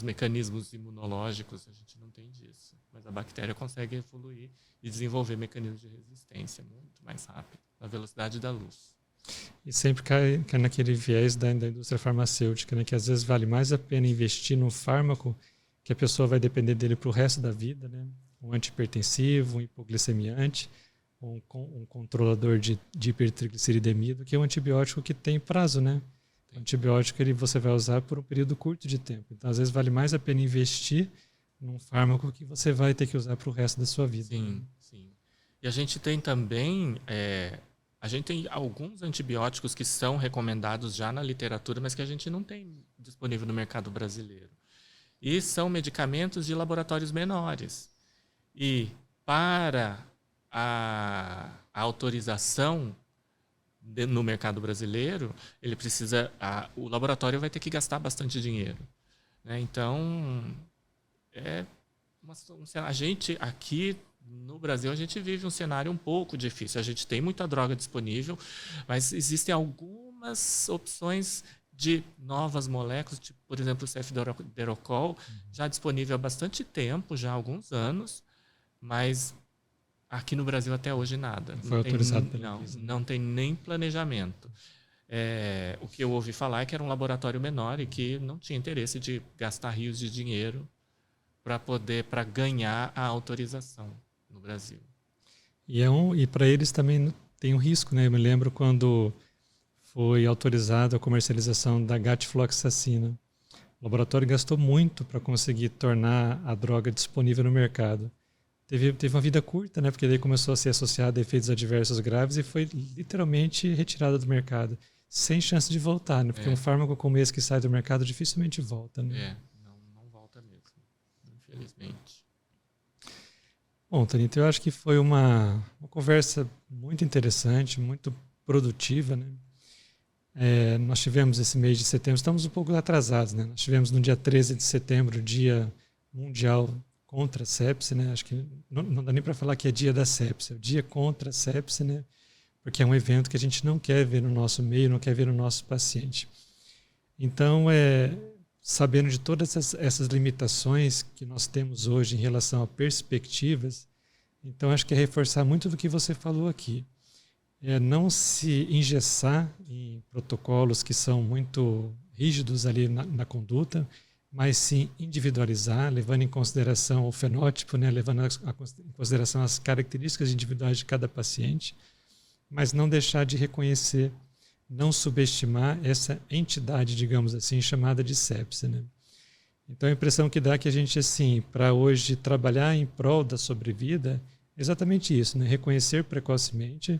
mecanismos imunológicos, a gente não tem disso. Mas a bactéria consegue evoluir e desenvolver mecanismos de resistência muito mais rápido, na velocidade da luz. E sempre cai naquele viés da indústria farmacêutica, né? Que às vezes vale mais a pena investir num fármaco que a pessoa vai depender dele para o resto da vida, né? Um antihipertensivo, um hipoglicemiante, um controlador de hipertrigliceridemia, do que um antibiótico que tem prazo, né? O antibiótico você vai usar por um período curto de tempo. Então, às vezes, vale mais a pena investir num fármaco que você vai ter que usar para o resto da sua vida. Sim, né? sim. E a gente tem também... a gente tem alguns antibióticos que são recomendados já na literatura, mas que a gente não tem disponível no mercado brasileiro. E são medicamentos de laboratórios menores. E para a autorização no mercado brasileiro, ele precisa, o laboratório vai ter que gastar bastante dinheiro, né? Então, a gente aqui no Brasil a gente vive um cenário um pouco difícil. A gente tem muita droga disponível, mas existem algumas opções de novas moléculas, tipo, por exemplo, o cefdorocol, já disponível há bastante tempo, já há alguns anos, mas aqui no Brasil até hoje nada. Foi autorizado pela Anvisa. Não tem nem planejamento. O que eu ouvi falar é que era um laboratório menor e que não tinha interesse de gastar rios de dinheiro para ganhar a autorização no Brasil. E para eles também tem um risco, né? Eu me lembro quando foi autorizada a comercialização da gatfloxacina. O laboratório gastou muito para conseguir tornar a droga disponível no mercado. Teve uma vida curta, né? Porque daí começou a ser associada a efeitos adversos graves e foi literalmente retirada do mercado, sem chance de voltar, né? Porque um fármaco como esse que sai do mercado dificilmente volta, né? Não volta mesmo, infelizmente. Bom, Tanito, eu acho que foi uma conversa muito interessante, muito produtiva, né? Nós tivemos esse mês de setembro, estamos um pouco atrasados, né? Nós tivemos no dia 13 de setembro, Dia Mundial contra a Sepse, né? Acho que não dá nem para falar que é Dia da Sepse, é o Dia contra a Sepse, né? Porque é um evento que a gente não quer ver no nosso meio, não quer ver no nosso paciente. Então, sabendo de todas essas limitações que nós temos hoje em relação a perspectivas, então acho que é reforçar muito do que você falou aqui. Não se engessar em protocolos que são muito rígidos ali na conduta, mas sim individualizar, levando em consideração o fenótipo, né, levando em consideração as características individuais de cada paciente, mas não deixar de reconhecer, não subestimar essa entidade, digamos assim, chamada de sepse, né? Então a impressão que dá é que a gente, assim, para hoje trabalhar em prol da sobrevida, é exatamente isso, né? Reconhecer precocemente,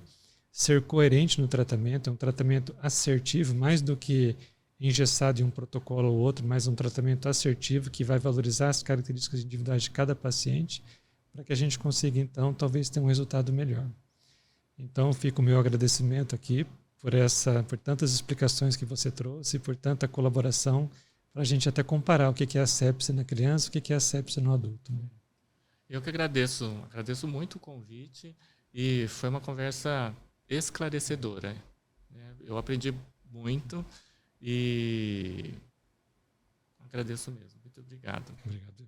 ser coerente no tratamento, é um tratamento assertivo, mais do que engessado em um protocolo ou outro, mas um tratamento assertivo que vai valorizar as características individuais de cada paciente, para que a gente consiga, então, talvez ter um resultado melhor. Então, fica o meu agradecimento aqui por tantas explicações que você trouxe, por tanta colaboração, para a gente até comparar o que é a sepse na criança e o que é a sepse no adulto. Né? Eu que agradeço muito o convite e foi uma conversa esclarecedora. Eu aprendi muito e agradeço mesmo. Muito obrigado. Obrigado.